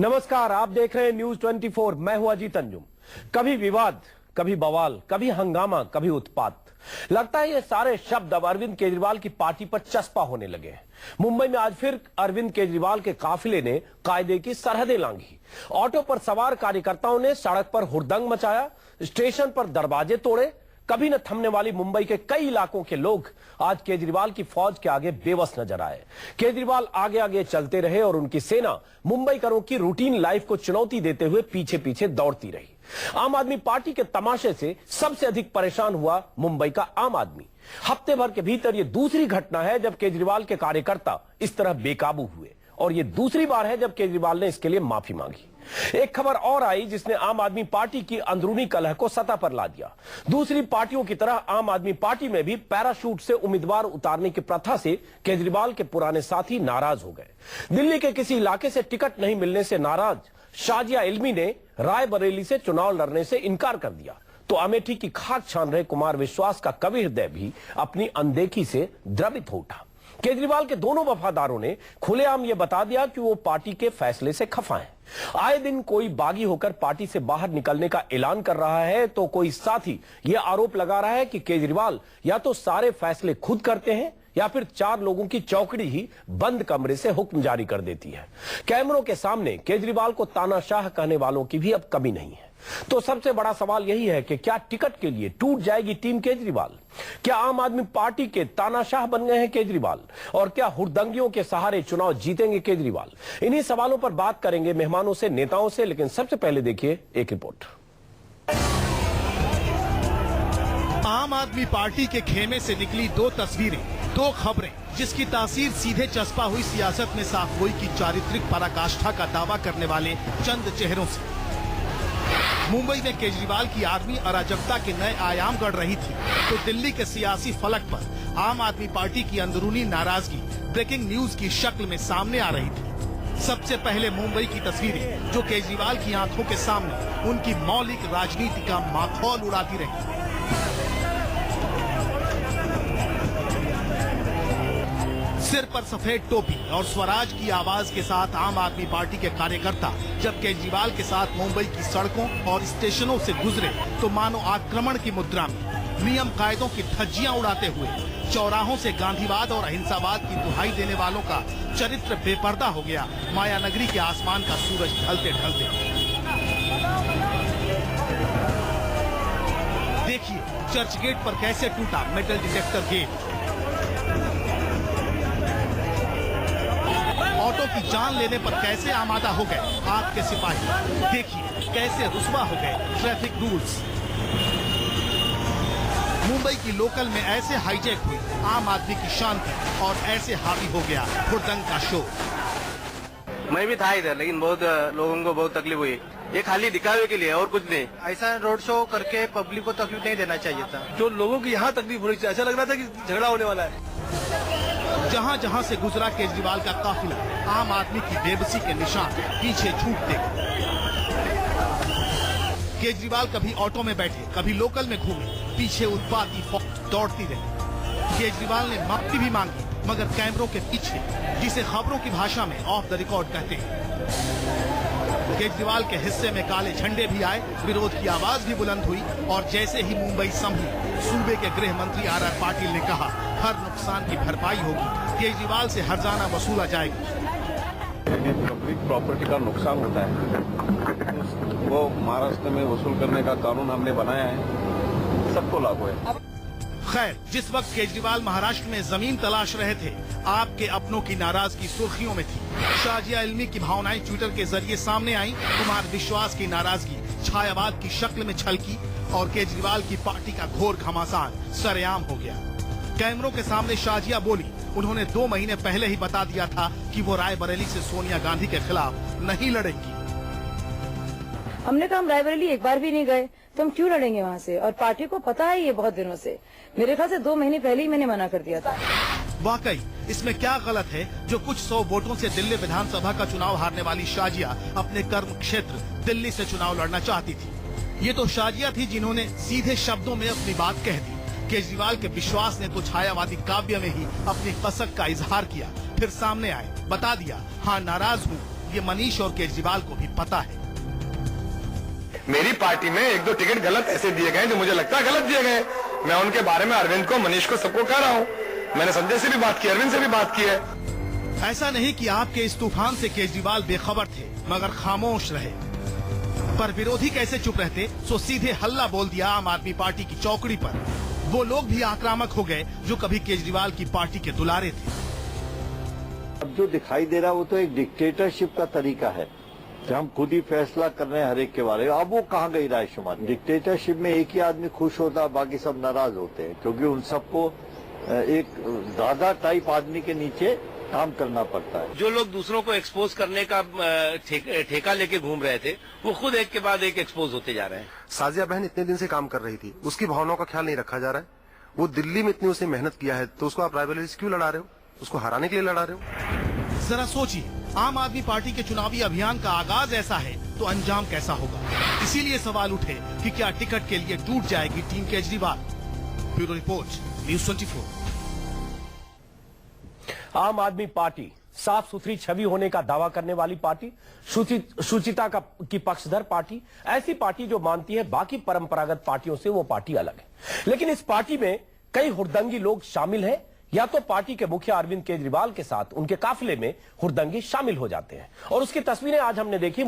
नमस्कार, आप देख रहे हैं न्यूज 24। मैं हूं अजीत अंजुम। कभी विवाद, कभी बवाल, कभी हंगामा, कभी उत्पात। लगता है ये सारे शब्द अब अरविंद केजरीवाल की पार्टी पर चस्पा होने लगे हैं। मुंबई में आज फिर अरविंद केजरीवाल के काफिले ने कायदे की सरहदें लांघी। ऑटो पर सवार कार्यकर्ताओं ने सड़क पर हुड़दंग मचाया, स्टेशन पर दरवाजे तोड़े। कभी न थमने वाली मुंबई के कई इलाकों के लोग आज केजरीवाल की फौज के आगे बेबस नजर आए। केजरीवाल आगे आगे चलते रहे और उनकी सेना मुंबईकरों की रूटीन लाइफ को चुनौती देते हुए पीछे पीछे दौड़ती रही। आम आदमी पार्टी के तमाशे से सबसे अधिक परेशान हुआ मुंबई का आम आदमी। हफ्ते भर के भीतर यह दूसरी घटना है जब केजरीवाल के कार्यकर्ता इस तरह बेकाबू हुए, और यह दूसरी बार है जब केजरीवाल ने इसके लिए माफी मांगी। एक खबर और आई जिसने आम आदमी पार्टी की अंदरूनी कलह को सतह पर ला दिया। दूसरी पार्टियों की तरह आम आदमी पार्टी में भी पैराशूट से उम्मीदवार उतारने की प्रथा से केजरीवाल के पुराने साथी नाराज हो गए। दिल्ली के किसी इलाके से टिकट नहीं मिलने से नाराज शाजिया इल्मी ने रायबरेली से चुनाव लड़ने से इनकार कर दिया, तो अमेठी की खाक छान रहे कुमार विश्वास का कवि हृदय भी अपनी अनदेखी से द्रवित हो उठा। केजरीवाल के दोनों वफादारों ने खुलेआम यह बता दिया कि वो पार्टी के फैसले से खफा हैं। आए दिन कोई बागी होकर पार्टी से बाहर निकलने का ऐलान कर रहा है, तो कोई साथी यह आरोप लगा रहा है कि केजरीवाल या तो सारे फैसले खुद करते हैं या फिर 4 लोगों की चौकड़ी ही बंद कमरे से हुक्म जारी कर देती है। कैमरों के सामने केजरीवाल को तानाशाह कहने वालों की भी अब कमी नहीं है। तो सबसे बड़ा सवाल यही है कि क्या टिकट के लिए टूट जाएगी टीम केजरीवाल? क्या आम आदमी पार्टी के तानाशाह बन गए हैं केजरीवाल? और क्या हुड़दंगियों के सहारे चुनाव जीतेंगे केजरीवाल? इन्हीं सवालों पर बात करेंगे मेहमानों से, नेताओं से, लेकिन सबसे पहले देखिए एक रिपोर्ट। आम आदमी पार्टी के खेमे से निकली 2 तस्वीरें, 2 खबरें, जिसकी तासीर सीधे चस्पा हुई सियासत में साफ हुई कि चारित्रिक पराकाष्ठा का दावा करने वाले चंद चेहरों से। मुंबई में केजरीवाल की आर्मी अराजकता के नए आयाम गढ़ रही थी, तो दिल्ली के सियासी फलक पर आम आदमी पार्टी की अंदरूनी नाराजगी ब्रेकिंग न्यूज की शक्ल में सामने आ रही थी। सबसे पहले मुंबई की तस्वीरें जो केजरीवाल की आंखों के सामने उनकी मौलिक राजनीति का माखौल उड़ाती रही। सिर पर सफेद टोपी और स्वराज की आवाज के साथ आम आदमी पार्टी के कार्यकर्ता जब केजरीवाल के साथ मुंबई की सड़कों और स्टेशनों से गुजरे तो मानो आक्रमण की मुद्रा में नियम कायदों की धज्जियां उड़ाते हुए चौराहों से गांधीवाद और अहिंसावाद की दुहाई देने वालों का चरित्र बेपर्दा हो गया। माया नगरी के आसमान का सूरज ढलते ढलते देखिए चर्च गेट पर कैसे टूटा मेटल डिटेक्टर गेट। ऑटो की जान लेने पर कैसे आमादा हो गए आग के सिपाही। देखिए कैसे रुस्वा हो गए ट्रैफिक रूल्स। मुंबई की लोकल में ऐसे हाईजैक हुई आम आदमी की शांति और ऐसे हावी हो गया हुड़दंग का शो। मैं भी था इधर, लेकिन बहुत लोगों को बहुत तकलीफ हुई। ये खाली दिखावे के लिए और कुछ नहीं। ऐसा रोड शो करके पब्लिक को तकलीफ नहीं देना चाहिए था। जो लोगों की यहाँ तकलीफ हो रही थी, ऐसा लग रहा था कि झगड़ा होने वाला है। जहाँ जहाँ से गुजरा केजरीवाल का काफिला आम आदमी की बेबसी के निशान पीछे छूटते गए। केजरीवाल कभी ऑटो में बैठे, कभी लोकल में घूमे, पीछे उत्पाती फौज दौड़ती रही। केजरीवाल ने माफी भी मांगी, मगर कैमरों के पीछे, जिसे खबरों की भाषा में ऑफ द रिकॉर्ड कहते हैं। केजरीवाल के हिस्से में काले झंडे भी आए, विरोध की आवाज भी बुलंद हुई, और जैसे ही मुंबई संभली, सूबे के गृह मंत्री आर पाटिल ने कहा हर नुकसान की भरपाई होगी, केजरीवाल से हर्जाना वसूला जाएगा। पब्लिक प्रॉपर्टी का नुकसान होता है, वो महाराष्ट्र में वसूल करने का कानून हमने बनाया है, सबको लागू है। खैर, जिस वक्त केजरीवाल महाराष्ट्र में जमीन तलाश रहे थे, आपके अपनों की नाराजगी सुर्खियों में थी। शाजिया इल्मी की भावनाएं ट्विटर के जरिए सामने आई, कुमार विश्वास की नाराजगी छायावाद की शक्ल में छलकी, और केजरीवाल की पार्टी का घोर घमासान सरेआम हो गया। कैमरों के सामने शाजिया बोली, उन्होंने 2 महीने पहले ही बता दिया था कि वो रायबरेली से सोनिया गांधी के खिलाफ नहीं लड़ेंगी। हमने कहा हम रायबरेली एक बार भी नहीं गए, तो हम क्यों लड़ेंगे वहाँ से? और पार्टी को पता है ये बहुत दिनों से। मेरे ख्याल से 2 महीने पहले ही मैंने मना कर दिया था। वाकई इसमें क्या गलत है जो कुछ 100 वोटों से दिल्ली विधानसभा का चुनाव हारने वाली शाजिया अपने कर्म क्षेत्र दिल्ली से चुनाव लड़ना चाहती थी। ये तो शाजिया थी जिन्होंने सीधे शब्दों में अपनी बात कह दी। केजरीवाल के विश्वास ने तो छायावादी काव्य में ही अपनी कसक का इजहार किया, फिर सामने आए, बता दिया हाँ नाराज हूँ, ये मनीष और केजरीवाल को भी पता है। मेरी पार्टी में एक दो टिकट गलत ऐसे दिए गए जो मुझे लगता है गलत दिए गए। मैं उनके बारे में अरविंद को, मनीष को, सबको कह रहा हूँ। मैंने संजय से भी बात की, अरविंद से भी बात की है। ऐसा नहीं कि आपके इस तूफान से केजरीवाल बेखबर थे मगर खामोश रहे। पर विरोधी कैसे चुप रहते, सो सीधे हल्ला बोल दिया आम आदमी पार्टी की चौकड़ी पर। वो लोग भी आक्रामक हो गए जो कभी केजरीवाल की पार्टी के दुलारे थे। अब जो दिखाई दे रहा है वो तो एक डिक्टेटरशिप का तरीका है कि हम खुद ही फैसला कर रहे हैं हर एक के बारे में। अब वो कहाँ गई रायशुमारी? डिक्टेटरशिप में एक ही आदमी खुश होता है, बाकी सब नाराज होते हैं, क्योंकि उन सबको एक दादा टाइप आदमी के नीचे काम करना पड़ता है। जो लोग दूसरों को एक्सपोज करने का ठेका लेके घूम रहे थे, वो खुद एक के बाद एक एक्सपोज होते जा रहे हैं। साजिया बहन इतने दिन से काम कर रही थी, उसकी भावनाओं का ख्याल नहीं रखा जा रहा है। वो दिल्ली में इतनी उसने मेहनत किया है, तो उसको आप राइवलरीज क्यों लड़ा रहे हो? उसको हराने के लिए लड़ा रहे हो? जरा सोचिए, आम आदमी पार्टी के चुनावी अभियान का आगाज ऐसा है तो अंजाम कैसा होगा। इसीलिए सवाल उठे कि क्या टिकट के लिए टूट जाएगी team Kejriwal. Bureau report, news 24। आम आदमी पार्टी साफ सुथरी छवि होने का दावा करने वाली पार्टी, शुचिता की पक्षधर पार्टी, ऐसी पार्टी जो मानती है बाकी परंपरागत पार्टियों से वो पार्टी अलग है। लेकिन इस पार्टी में कई हुड़दंगी लोग शामिल हैं, या तो पार्टी के मुखिया अरविंद केजरीवाल के साथ उनके काफिले में हुड़दंगी शामिल हो जाते हैं। और उसकी तस्वीरें आज हमने देखी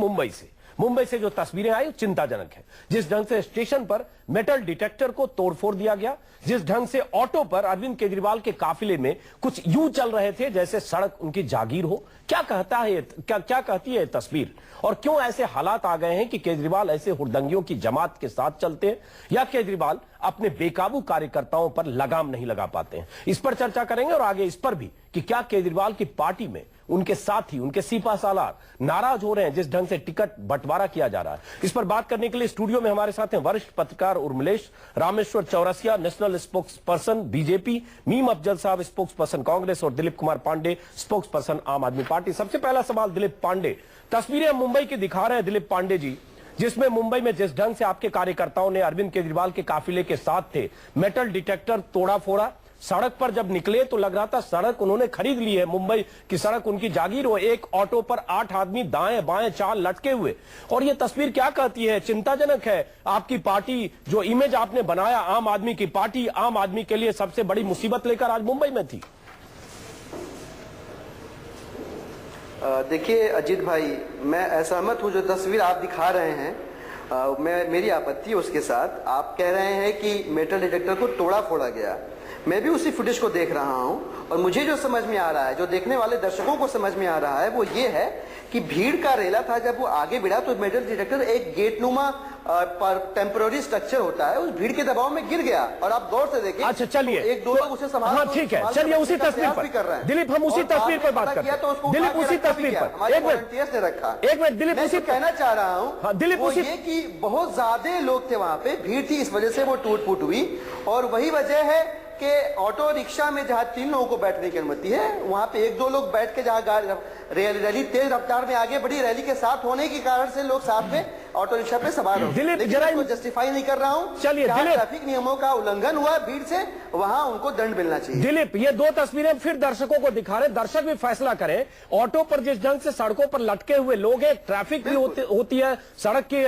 मुंबई से जो तस्वीरें आई चिंताजनक है। जिस ढंग से स्टेशन पर मेटल डिटेक्टर को तोड़फोड़ दिया गया, जिस ढंग से ऑटो पर अरविंद केजरीवाल के काफिले में कुछ यूं चल रहे थे जैसे सड़क उनकी जागीर हो। क्या कहती है तस्वीर, और क्यों ऐसे हालात आ गए हैं कि केजरीवाल ऐसे हुड़दंगियों की जमात के साथ चलते हैं, या केजरीवाल अपने बेकाबू कार्यकर्ताओं पर लगाम नहीं लगा पाते हैं। इस पर चर्चा करेंगे, और आगे इस पर भी कि क्या केजरीवाल की पार्टी में उनके साथी, उनके सिपा सालार नाराज हो रहे हैं जिस ढंग से टिकट बंटवारा किया जा रहा है। इस पर बात करने के लिए स्टूडियो में हमारे साथ हैं वरिष्ठ पत्रकार Urmilesh, Rameshwar Chaurasia national spokes person BJP, meme Afzal साहब स्पोक्स पर्सन कांग्रेस, और दिलीप कुमार पांडे स्पोक्स पर्सन आम आदमी पार्टी। सबसे पहला सवाल दिलीप पांडे, तस्वीरें मुंबई की दिखा रहे हैं दिलीप पांडे जी, जिसमें मुंबई में जिस ढंग से आपके कार्यकर्ताओं ने अरविंद केजरीवाल के काफिले के साथ थे, मेटल डिटेक्टर तोड़ा फोड़ा, सड़क पर जब निकले तो लग रहा था सड़क उन्होंने खरीद ली है, मुंबई की सड़क उनकी जागीर हो। एक ऑटो पर 8 आदमी दाएं बाएं 4 लटके हुए, और ये तस्वीर क्या कहती है? चिंताजनक है। आपकी पार्टी जो इमेज आपने बनाया आम आदमी की पार्टी, आम आदमी के लिए सबसे बड़ी मुसीबत लेकर आज मुंबई में थी। देखिए अजीत भाई, मैं असहमत हूं जो तस्वीर आप दिखा रहे हैं। मेरी आपत्ति है उसके साथ। आप कह रहे हैं कि मेटल डिटेक्टर को तोड़ा फोड़ा गया। मैं भी उसी फुटेज को देख रहा हूं, और मुझे जो समझ में आ रहा है, जो देखने वाले दर्शकों को समझ में आ रहा है, वो ये है कि भीड़ का रेला था। जब वो आगे बढ़ा तो मेटल डिटेक्टर एक गेटनुमा टेम्पररी स्ट्रक्चर होता है, उस भीड़ के दबाव में गिर गया। और आप गौर से देखें, अच्छा चलिए, तो एक दो लोग उसे संभाल, हाँ ठीक है, चलिए उसी तस्वीर पर कर रहे हैं दिलीप, हम उसी तस्वीर पर बात करते हैं। दिलीप उसी तस्वीर पर एक मिनट दिलीप, उसी कहना चाह रहा हूँ दिलीप, ये कि बहुत ज्यादा लोग थे वहां पे, भीड़ थी, इस वजह से वो टूट फूट हुई। और वही वजह है कि ऑटो रिक्शा में जहां 3 लोगों को बैठने की अनुमति है, वहां पे 1-2 लोग बैठ के, जहां रैली तेज रफ्तार में आगे बढ़ी, रैली के साथ होने के कारण से लोग साथ में ऑटो रिक्शा पे सवार हो। दिलीप जरा जस्टिफाई नहीं कर रहा हूं। चलिए ट्रैफिक नियमों का उल्लंघन हुआ भीड़ से, वहां उनको दंड मिलना चाहिए। दिलीप, ये 2 तस्वीरें फिर दर्शकों को दिखा रहे, दर्शक भी फैसला करें। ऑटो पर जिस ढंग से सड़कों पर लटके हुए लोग हैं, ट्रैफिक भी होती है, सड़क की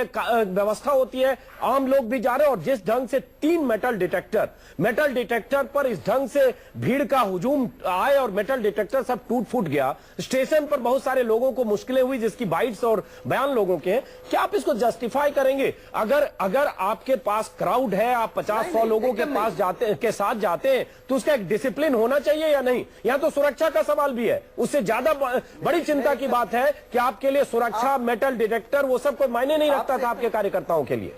व्यवस्था होती है, आम लोग भी जा रहे हैं, और जिस ढंग से 3 मेटल डिटेक्टर पर इस ढंग से भीड़ का हुजूम आए और मेटल डिटेक्टर सब टूट फूट गया। स्टेशन पर बहुत सारे लोगों को मुश्किलें हुई, जिसकी बाइट्स और बयान लोगों के हैं। क्या आप इसको जस्टिफाई करेंगे? अगर आपके पास क्राउड है, आप 50-100 लोगों के साथ जाते हैं, तो उसका एक डिसिप्लिन होना चाहिए या नहीं? यहाँ तो सुरक्षा का सवाल भी है। उससे ज्यादा बड़ी चिंता की बात है कि आपके लिए सुरक्षा, मेटल डिटेक्टर, वो सब कोई मायने नहीं रखता था आपके कार्यकर्ताओं के लिए।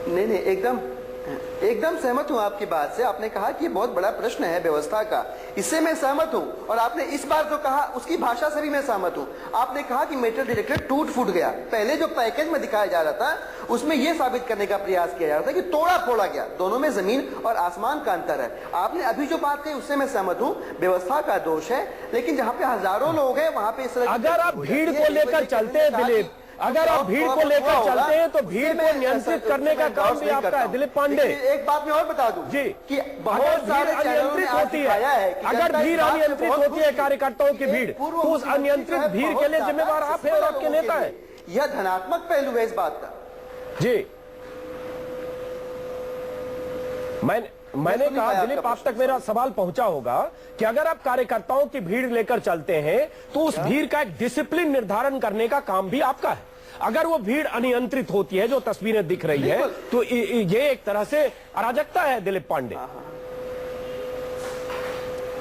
नहीं, एकदम सहमत हूं आपकी बात से। आपने कहा कि बहुत बड़ा प्रश्न है व्यवस्था का, इससे मैं सहमत हूं। और आपने इस बार जो कहा उसकी भाषा से भी मैं सहमत हूं। आपने कहा कि मेटल डिटेक्टर टूट फूट गया। पहले जो पैकेज में दिखाया जा रहा था, उसमें यह साबित करने का प्रयास किया जा रहा था कि तोड़ा फोड़ा गया। दोनों में जमीन और आसमान का अंतर है। आपने अभी जो बात कही उससे मैं सहमत हूं, व्यवस्था का दोष है। लेकिन जहां पे हजारों लोग हैं, वहां पे इस तरह अगर आप भीड़ को लेकर चलते हैं दिलीप, अगर आप भीड़ को लेकर चलते हैं तो भीड़ को नियंत्रित करने का काम भी आपका है दिलीप पांडे। एक बात मैं और बता दूं जी कि बहुत सारे अनियंत्रित होती है, अगर भीड़ अनियंत्रित होती है कार्यकर्ताओं की भीड़, तो उस अनियंत्रित भीड़ के लिए जिम्मेवार आप हैं और आपके नेता है। यह धनात्मक पहलू है इस बात का। जी मैंने कहा दिलीप, आप तक मेरा सवाल पहुंचा होगा कि अगर आप कार्यकर्ताओं की भीड़ लेकर चलते हैं तो उस भीड़ का एक डिसिप्लिन निर्धारण करने का काम भी आपका है। अगर वो भीड़ अनियंत्रित होती है, जो तस्वीरें दिख रही है, तो ये एक तरह से अराजकता है दिलीप पांडे।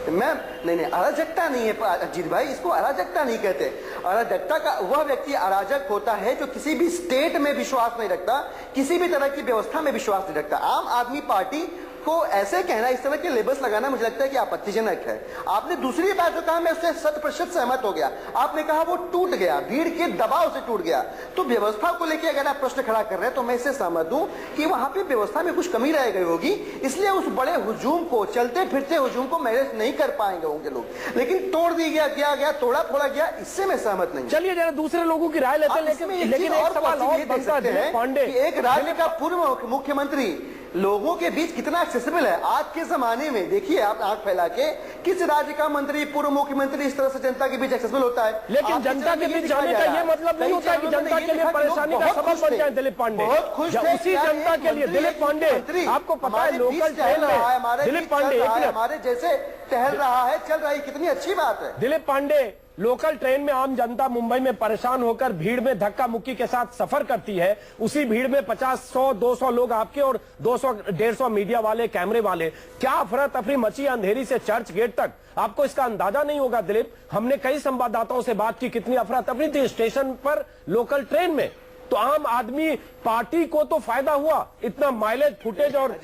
नहीं अराजकता नहीं है अजीत भाई, इसको अराजकता नहीं कहते। अराजकता का वह व्यक्ति अराजक होता है जो किसी भी स्टेट में विश्वास नहीं रखता, किसी भी तरह की व्यवस्था में विश्वास नहीं रखता। आम आदमी पार्टी को ऐसे कहना, इस तरह के लेबल्स लगाना मुझे लगता है कि आपत्तिजनक है। आपने दूसरी बात जो कहा, मैं उससे 100% सहमत हो गया। आपने कहा वो टूट गया, भीड़ के दबाव से टूट गया। तो व्यवस्था को लेकर अगर आप प्रश्न खड़ा कर रहे हैं तो मैं इससे सहमत हूं कि वहां पे व्यवस्था में कुछ कमी रह गई होगी, इसलिए उस बड़े हुजूम को, चलते फिरते हुजूम को मैनेज नहीं कर पाएंगे होंगे लोग, लेकिन तोड़ दिया गया, तोड़ा फोड़ा गया, इससे मैं सहमत नहीं। चलिए जरा दूसरे लोगों की राय लेते हैं, लेकिन एक सवाल और बनता है पांडे, एक राज्य का पूर्व मुख्यमंत्री लोगों के बीच कितना एक्सेसिबल है आज के जमाने में। देखिए आप आंख फैला के, किस राज्य का मंत्री, पूर्व मुख्यमंत्री इस तरह से जनता के बीच एक्सेसिबल होता है। लेकिन जनता के बीच जाने का ये मतलब नहीं होता कि जनता के लिए परेशानी का सबब बन जाए दिलीप पांडे। बहुत खुश थे उसी जनता के लिए दिलीप पांडे, आपको पता है लोकल ट्रेन में दिलीप पांडे हमारे जैसे टहल रहा है, चल रहा है, कितनी अच्छी बात है। दिलीप पांडे, लोकल ट्रेन में आम जनता मुंबई में परेशान होकर भीड़ में धक्का मुक्की के साथ सफर करती है। उसी भीड़ में 50, 100, 200 लोग आपके और 200, 150 मीडिया वाले, कैमरे वाले। क्या अफरा तफरी मची अंधेरी से चर्च गेट तक, आपको इसका अंदाजा नहीं होगा दिलीप। हमने कई संवाददाताओं से बात की, कितनी अफरा तफरी थी स्टेशन पर लोकल ट्रेन में। तो आम आदमी पार्टी को तो फायदा हुआ, इतना माइलेज, फुटेज और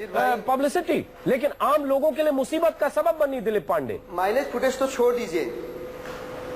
पब्लिसिटी, लेकिन आम लोगों के लिए मुसीबत का सबब बनी दिलीप पांडे। माइलेज फुटेज तो छोड़ दीजिए,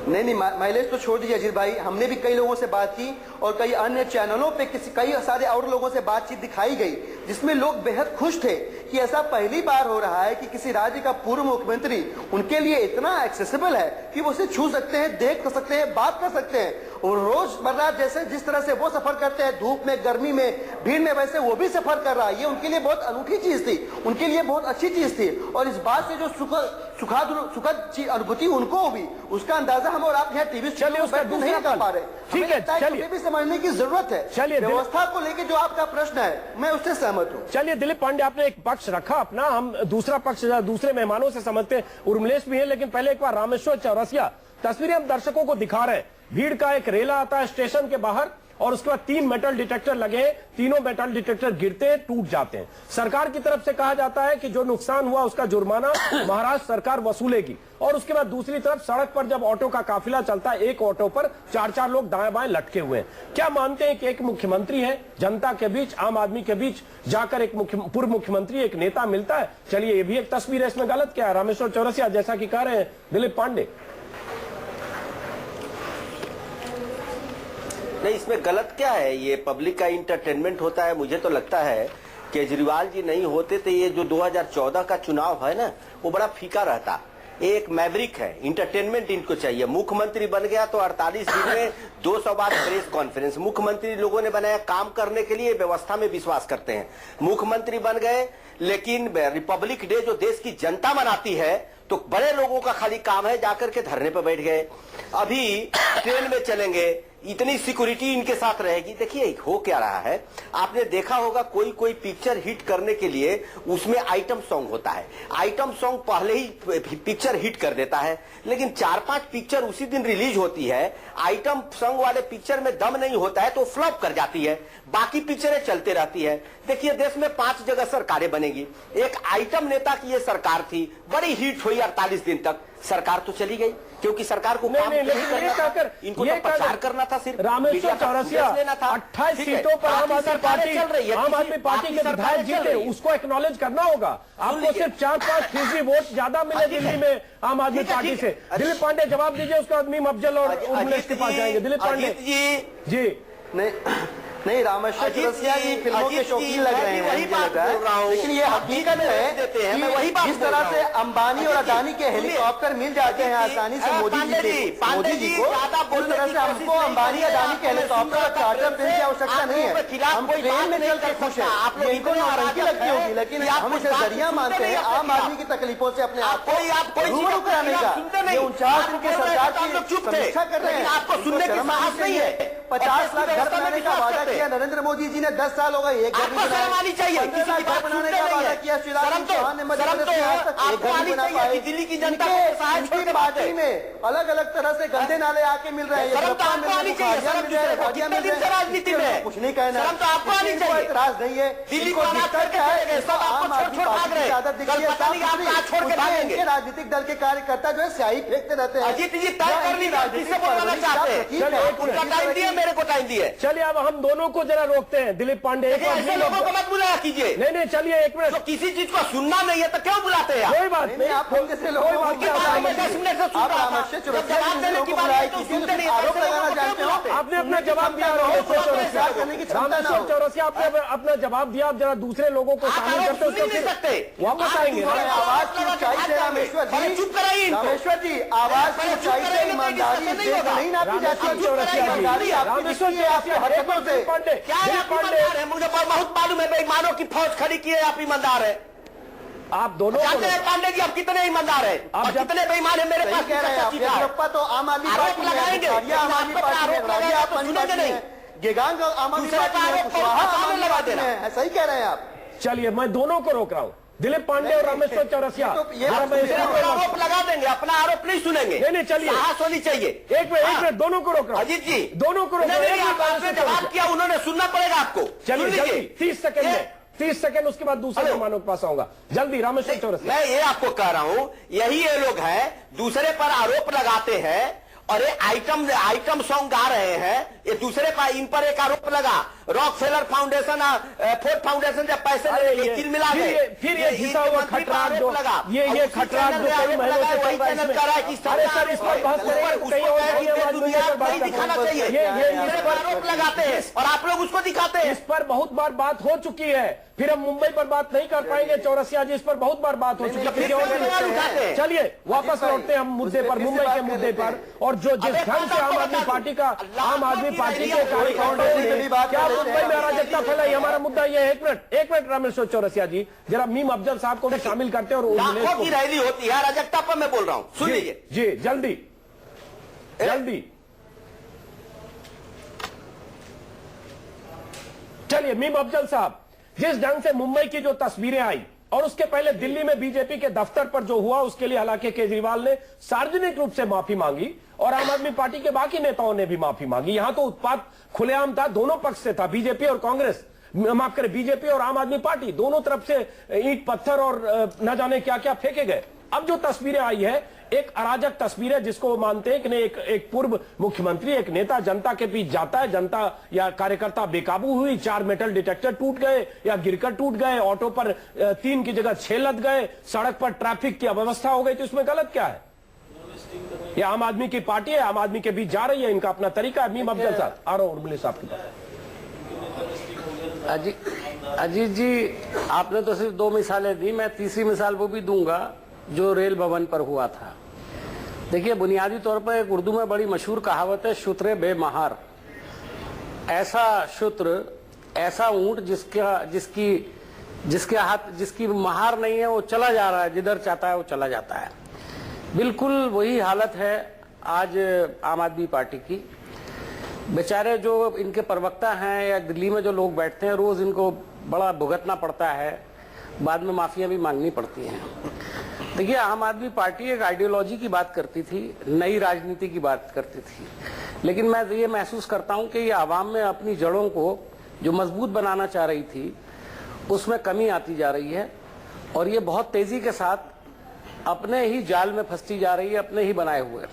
नहीं माइलेज तो छोड़ दीजिए अजीत भाई। हमने भी कई लोगों से बात की और कई अन्य चैनलों पे कई सारे और लोगों से बातचीत दिखाई गई, जिसमें लोग बेहद खुश थे कि ऐसा पहली बार हो रहा है कि किसी राज्य का पूर्व मुख्यमंत्री उनके लिए इतना एक्सेसिबल है कि वो उसे छू सकते हैं, देख सकते हैं, बात कर सकते हैं। और रोजमर्रा जैसे जिस तरह से वो सफर करते हैं, धूप में, गर्मी में, भीड़ में, वैसे वो भी सफर कर रहा है। ये उनके लिए बहुत अनूठी चीज थी, उनके लिए बहुत अच्छी चीज थी। और इस बात से जो सुखद अनुभूति उनको हुई, उसका अंदाजा हम और आप यहाँ टीवी नहीं कर पा रहे। ठीक है, चलिए भी समझने की जरूरत है। चलिए, व्यवस्था को लेकर जो आपका प्रश्न है, मैं उससे सहमत हूँ। चलिए दिलीप पांडे, आपने एक पक्ष रखा अपना, हम दूसरा पक्ष दूसरे मेहमानों से समझते हैं। उर्मिलेश भी है, लेकिन पहले एक बार रामेश्वर चौरसिया, तस्वीरें हम दर्शकों को दिखा रहे हैं। भीड़ का एक रेला आता है स्टेशन के बाहर और उसके बाद 3 मेटल डिटेक्टर लगे हैं, तीनों मेटल डिटेक्टर गिरते हैं, टूट जाते हैं। सरकार की तरफ से कहा जाता है कि जो नुकसान हुआ उसका जुर्माना महाराष्ट्र सरकार वसूलेगी। और उसके बाद दूसरी तरफ सड़क पर जब ऑटो का काफिला चलता है, एक ऑटो पर 4-4 लोग दाएं बाएं लटके हुए हैं। क्या मानते हैं कि एक मुख्यमंत्री है, जनता के बीच, आम आदमी के बीच जाकर एक पूर्व मुख्यमंत्री, एक नेता मिलता है? चलिए, ये भी एक तस्वीर है, इसमें गलत क्या है? रामेश्वर चौरसिया, जैसा कि कह रहे हैं दिलीप पांडे। नहीं, इसमें गलत क्या है? ये पब्लिक का इंटरटेनमेंट होता है। मुझे तो लगता है केजरीवाल जी नहीं होते तो ये जो 2014 का चुनाव है ना, वो बड़ा फीका रहता। एक मैवरिक है, इंटरटेनमेंट इनको चाहिए। मुख्यमंत्री बन गया तो 48 दिन में 200 बार प्रेस कॉन्फ्रेंस। मुख्यमंत्री लोगों ने बनाया काम करने के लिए, व्यवस्था में विश्वास करते हैं। मुख्यमंत्री बन गए, लेकिन रिपब्लिक डे जो देश की जनता मनाती है, तो बड़े लोगों का खाली काम है जाकर के धरने पर बैठ गए। अभी ट्रेन में चलेंगे, इतनी सिक्योरिटी इनके साथ रहेगी। देखिए हो क्या रहा है, आपने देखा होगा कोई पिक्चर हिट करने के लिए उसमें आइटम सॉन्ग होता है। आइटम सॉन्ग पहले ही पिक्चर हिट कर देता है, लेकिन 4-5 पिक्चर उसी दिन रिलीज होती है। आइटम सॉन्ग वाले पिक्चर में दम नहीं होता है तो फ्लॉप कर जाती है, बाकी पिक्चरें चलते रहती है। देखिए देश में 5 जगह सरकारें बनेगी। एक आइटम नेता की ये सरकार थी, बड़ी हिट हुई 48 दिन तक, सरकार तो चली गई क्योंकि सरकार को काम नहीं करना था, इनको तो प्रचार करना था, सिर्फ रामेश्वर चौरसिया 28 सीटों पर आम आदमी पार्टी के विधायक जीते, उसको एक्नॉलेज करना होगा। आपको सिर्फ 4-5% वोट ज्यादा मिले दिल्ली में आम आदमी पार्टी से। दिलीप पांडे जवाब दीजिए, उसके बाद मीम अफजल और उर्मिलेश के पास जाएंगे। दिलीप पांडे जी नहीं, नहीं, रामेश्वर चौरसिया जी फिल्मों के शौकीन लग रहे हैं, वही बात बोल रहा हूं। लेकिन ये हकीकत है कि जिस तरह से अंबानी और अदानी के हेलीकॉप्टर मिल जाते हैं आसानी से मोदी जी को, उस तरह से हमको अंबानी अदानी के हेलीकॉप्टर और चार्टर प्लेन की आवश्यकता नहीं है। हम ट्रेन में चलकर खुश हैं, इनको नारंगी लगती होगी, लेकिन हम इसे जरिया मानते हैं आम आदमी की तकलीफों से अपने आप को रूबरू कराने का। ये 49 दिन की सरकार की समीक्षा कर रहे हैं, आपको सुनने की साहस नहीं है। 50 लाख घर बनाने का वादा किया नरेंद्र मोदी जी ने, 10 साल हो गए, एक घर नहीं बनाया। 15 लाख घर बनाने का वादा किया शिवराज सिंह चौहान ने, मध्य प्रदेश में आज तक एक घर नहीं बना पाए। दिल्ली की जनता इनकी पार्टी में अलग अलग तरह से गंदे नाले आके मिल रहे हैं, राजनीति में कुछ नहीं कहना, कोई एतराज नहीं है। दिल्ली को आम आदमी पार्टी की आदत दिखती है, राजनीतिक दल के कार्यकर्ता जो है स्याही फेंकते रहते हैं। अजीत जी तय कर ली, किससे बोलना चाहते हैं? उनका टाइम दिया, मेरे को टाइम दिए। चलिए अब हम दोनों को जरा रोकते हैं। दिलीप पांडे, ऐसे लोगों को मत बुलाया कीजिए। नहीं, चलिए एक मिनट। तो किसी चीज को सुनना नहीं है तो क्यों बुलाते हैं? कोई बात नहीं, आप हम जैसे लोगों को 10 मिनट से सुन रहा था, जवाब देने की बात है तो सुनते नहीं। आरोप लगाना जानते हो, आपने अपना जवाब दिया, रामेश्वर चौरसिया आपने अपना जवाब दिया। आप जरा दूसरे लोगों को शामिल करते वापस आएंगे। आवाज की ऊंचाई से रामेश्वर जी, चुप कराइए। रामेश्वर जी, आवाज की ऊंचाई से ईमानदारी नहीं नापी जाती। रामेश्वर जी आपकी हरकतों से क्या ईमानदार है? मुझे बहुत मालूम है, बेईमानों की फौज खड़ी की है, आप ईमानदार है। आप दोनों जानते हैं पांडे जी आप कितने ईमानदार है और कितने बेईमान है? मेरे पास कह रहे हैं तो आम आदमी पार्टी में, आम आदमी पार्टी में, आप सुनेंगे नहीं, गेगांग आम आदमी पार्टी में लगा देना है, सही कह रहे हैं आप। चलिए मैं दोनों को रोक रहा हूँ, दिलीप पांडे और रामेश्वर चौरसिया। आरोप लगा देंगे, अपना आरोप नहीं सुनेंगे। नहीं, चलिए साहस होनी चाहिए। एक मिनट, दोनों को रोक रहा हूँ। अजीत जी दोनों को रोक रहा हूँ। जवाब किया उन्होंने, सुनना पड़ेगा आपको। चलिए 30 सेकंड में, 30 सेकंड, उसके बाद दूसरे मेहमानों के पास आऊंगा। जल्दी रामेश्वर चौरसिया। मैं ये आपको कह रहा हूँ, यही ये लोग हैं दूसरे पर आरोप लगाते हैं और ये आइटम सॉन्ग गा रहे हैं। ये दूसरे पर, इन पर एक आरोप लगा, रॉकफेलर फाउंडेशन, फोर्ड फाउंडेशन जब पैसे ले मिला गए, फिर ये घिसा हुआ खटराग जो लगा, ये खटराग जो कई महीनों से वही चैनल कह रहा है कि सर इस पर बहस नहीं दिखाना चाहिए। इस पर आरोप लगाते हैं और आप लोग उसको दिखाते हैं। इस पर बहुत बार बात हो चुकी है, फिर हम मुंबई पर बात नहीं कर पाएंगे। चौरसिया जी, इस पर बहुत बार बात हो चुकी है। चलिए वापस लौटते हैं हम मुद्दे पर, मुंबई के मुद्दे पर। और जो जिस ढंग से आम आदमी पार्टी के कार्यकर्ता क्या मुंबई में अराजकता फैलाई, हमारा मुद्दा ये है। एक मिनट रामेश्वर चौरसिया जी, जरा मीम अफजल साहब को भी शामिल करते हैं। और लाखों की रैली होती है, अराजकता पर मैं बोल रहा हूँ, सुन लीजिए जी, जल्दी। चलिए मीम अफजल साहब, जिस ढंग से मुंबई की जो तस्वीरें आई और उसके पहले दिल्ली में बीजेपी के दफ्तर पर जो हुआ, उसके लिए हालांकि केजरीवाल ने सार्वजनिक रूप से माफी मांगी और आम आदमी पार्टी के बाकी नेताओं ने भी माफी मांगी। यहां तो उत्पात खुलेआम था, दोनों पक्ष से था, बीजेपी और कांग्रेस, माफ करें, बीजेपी और आम आदमी पार्टी, दोनों तरफ से ईंट पत्थर और न जाने क्या क्या फेंके गए। अब जो तस्वीरें आई है, एक अराजक तस्वीर है, जिसको वो मानते हैं कि एक पूर्व मुख्यमंत्री, एक नेता जनता के बीच जाता है, जनता या कार्यकर्ता बेकाबू हुई, 4 मेटल डिटेक्टर टूट गए या गिरकर टूट गए, ऑटो पर 3 की जगह 6 लद गए, सड़क पर ट्रैफिक की अव्यवस्था हो गई। तो इसमें गलत क्या है? ये आम आदमी की पार्टी है, आम आदमी के बीच जा रही है, इनका अपना तरीका है। मीम अफजल साहब, आ रहा हूं उर्मिला साहब के पास। अजीत जी, आपने तो सिर्फ 2 मिसालें दी, मैं तीसरी मिसाल वो भी दूंगा जो रेल भवन पर हुआ था। देखिए, बुनियादी तौर पर एक उर्दू में बड़ी मशहूर कहावत है, शुत्रे बेमहार। ऐसा शुत्र, ऐसा ऊंट जिसकी महार नहीं है, वो चला जा रहा है, जिधर चाहता है वो चला जाता है। बिल्कुल वही हालत है आज आम आदमी पार्टी की। बेचारे जो इनके प्रवक्ता हैं या दिल्ली में जो लोग बैठते हैं, रोज इनको बड़ा भुगतना पड़ता है, बाद में माफियां भी मांगनी पड़ती हैं। देखिए, आम आदमी पार्टी एक आइडियोलॉजी की बात करती थी, नई राजनीति की बात करती थी, लेकिन मैं ये महसूस करता हूं कि ये आवाम में अपनी जड़ों को जो मजबूत बनाना चाह रही थी, उसमें कमी आती जा रही है और ये बहुत तेजी के साथ अपने ही जाल में फंसती जा रही है, अपने ही बनाए हुए।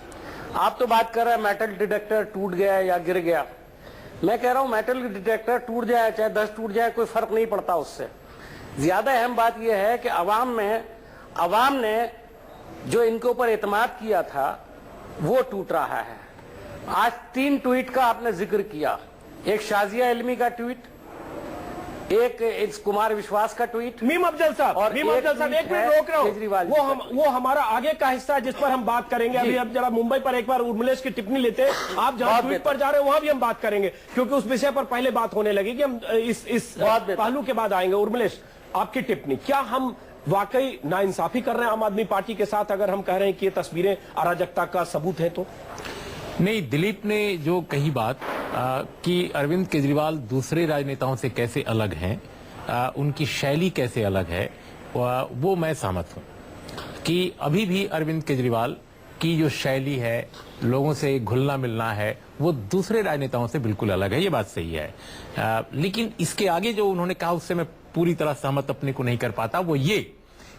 आप तो बात कर रहे हैं मेटल डिटेक्टर टूट गया या गिर गया। मैं कह रहा हूं मेटल डिटेक्टर टूट जाए चाहे 10 टूट जाए, कोई फर्क नहीं पड़ता उससे। ज्यादा अहम बात यह है कि अवाम ने जो इनके ऊपर एतमाद किया था वो टूट रहा है। आज 3 ट्वीट का आपने जिक्र किया, एक शाजिया इल्मी का ट्वीट, एक इस कुमार विश्वास का ट्वीट, मीम अफजल साहब, और मीम अफजल साहब एक मिनट रोक रहा केजरीवाल हूं, वो हमारा आगे का हिस्सा है जिस पर हम बात करेंगे। अभी अब जरा मुंबई पर एक बार उर्मिलेश की टिप्पणी लेते हैं, आप जहां ट्वीट पर जा रहे हैं वहां भी हम बात करेंगे, क्योंकि उस विषय पर पहले बात होने लगी कि हम इस पहलू के बाद आएंगे। उर्मिलेश, आपकी टिप्पणी, क्या हम वाकई नाइंसाफी कर रहे हैं आम आदमी पार्टी के साथ अगर हम कह रहे हैं कि ये तस्वीरें अराजकता का सबूत है? तो नहीं, दिलीप ने जो कही बात कि अरविंद केजरीवाल दूसरे राजनेताओं से कैसे अलग हैं, उनकी शैली कैसे अलग है, वो मैं सहमत हूं कि अभी भी अरविंद केजरीवाल की जो शैली है, लोगों से घुलना मिलना है, वो दूसरे राजनेताओं से बिल्कुल अलग है, ये बात सही है। लेकिन इसके आगे जो उन्होंने कहा उससे मैं पूरी तरह सहमत अपने को नहीं कर पाता। वो ये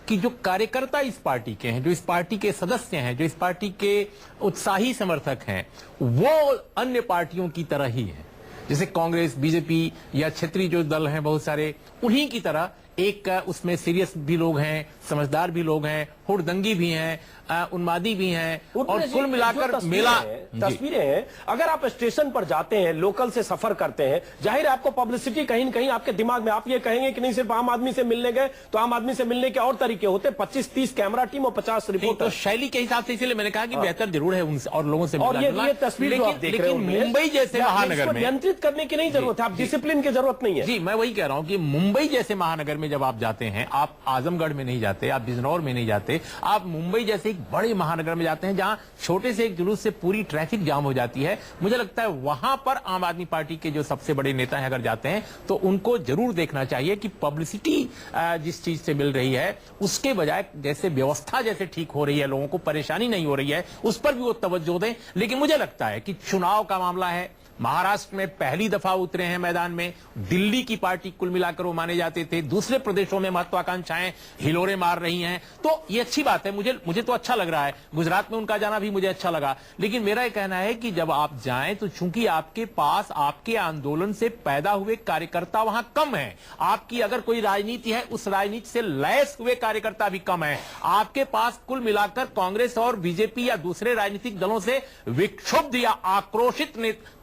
कि जो कार्यकर्ता इस पार्टी के हैं, जो इस पार्टी के सदस्य हैं, जो इस पार्टी के उत्साही समर्थक हैं, वो अन्य पार्टियों की तरह ही है। जैसे कांग्रेस, बीजेपी या क्षेत्रीय जो दल हैं बहुत सारे, उन्हीं की तरह एक उसमें सीरियस भी लोग हैं, समझदार भी लोग हैं, हुड़दंगी भी हैं, उन्मादी भी हैं, और कुल मिलाकर मेला तस्वीरें हैं। अगर आप स्टेशन पर जाते हैं, लोकल से सफर करते हैं, जाहिर है आपको पब्लिसिटी कहीं न कहीं आपके दिमाग में, आप ये कहेंगे कि नहीं सिर्फ आम आदमी से मिलने गए, तो आम आदमी से मिलने के और तरीके होते, 25-30 कैमरा टीम और 50 रिपोर्टर। तो शैली के हिसाब से इसीलिए मैंने कहा कि बेहतर जरूर है उनसे और लोगों से और ये तस्वीर जो आप देख रहे हो, मुंबई जैसे महानगर में नियंत्रित करने की नहीं जरूरत है, आप डिसिप्लिन की जरूरत नहीं है। जी, मैं वही कह रहा हूं कि मुंबई जैसे महानगर में जब आप जाते हैं, आप आजमगढ़ में नहीं जाते, आप बिजनौर में नहीं जाते, आप मुंबई जैसे एक बड़े महानगर में जाते हैं जहां छोटे से एक जुलूस से पूरी ट्रैफिक जाम हो जाती है। मुझे लगता है वहां पर आम आदमी पार्टी के जो सबसे बड़े नेता हैं अगर जाते हैं तो उनको जरूर देखना चाहिए कि पब्लिसिटी जिस चीज से मिल रही है उसके बजाय जैसे व्यवस्था जैसे ठीक हो रही है, लोगों को परेशानी नहीं हो रही है, उस पर भी वो तवज्जो दें। लेकिन मुझे लगता है कि चुनाव का मामला है, महाराष्ट्र में पहली दफा उतरे हैं मैदान में, दिल्ली की पार्टी कुल मिलाकर वो माने जाते थे, दूसरे प्रदेशों में महत्वाकांक्षाएं हिलोरे मार रही हैं, तो ये अच्छी बात है। मुझे तो अच्छा लग रहा है, गुजरात में उनका जाना भी मुझे अच्छा लगा। लेकिन मेरा ये कहना है कि जब आप जाएं तो चूंकि आपके पास आपके आंदोलन से पैदा हुए कार्यकर्ता वहां कम है, आपकी अगर कोई राजनीति है उस राजनीति से लैस हुए कार्यकर्ता भी कम है, आपके पास कुल मिलाकर कांग्रेस और बीजेपी या दूसरे राजनीतिक दलों से विक्षुब्ध या आक्रोशित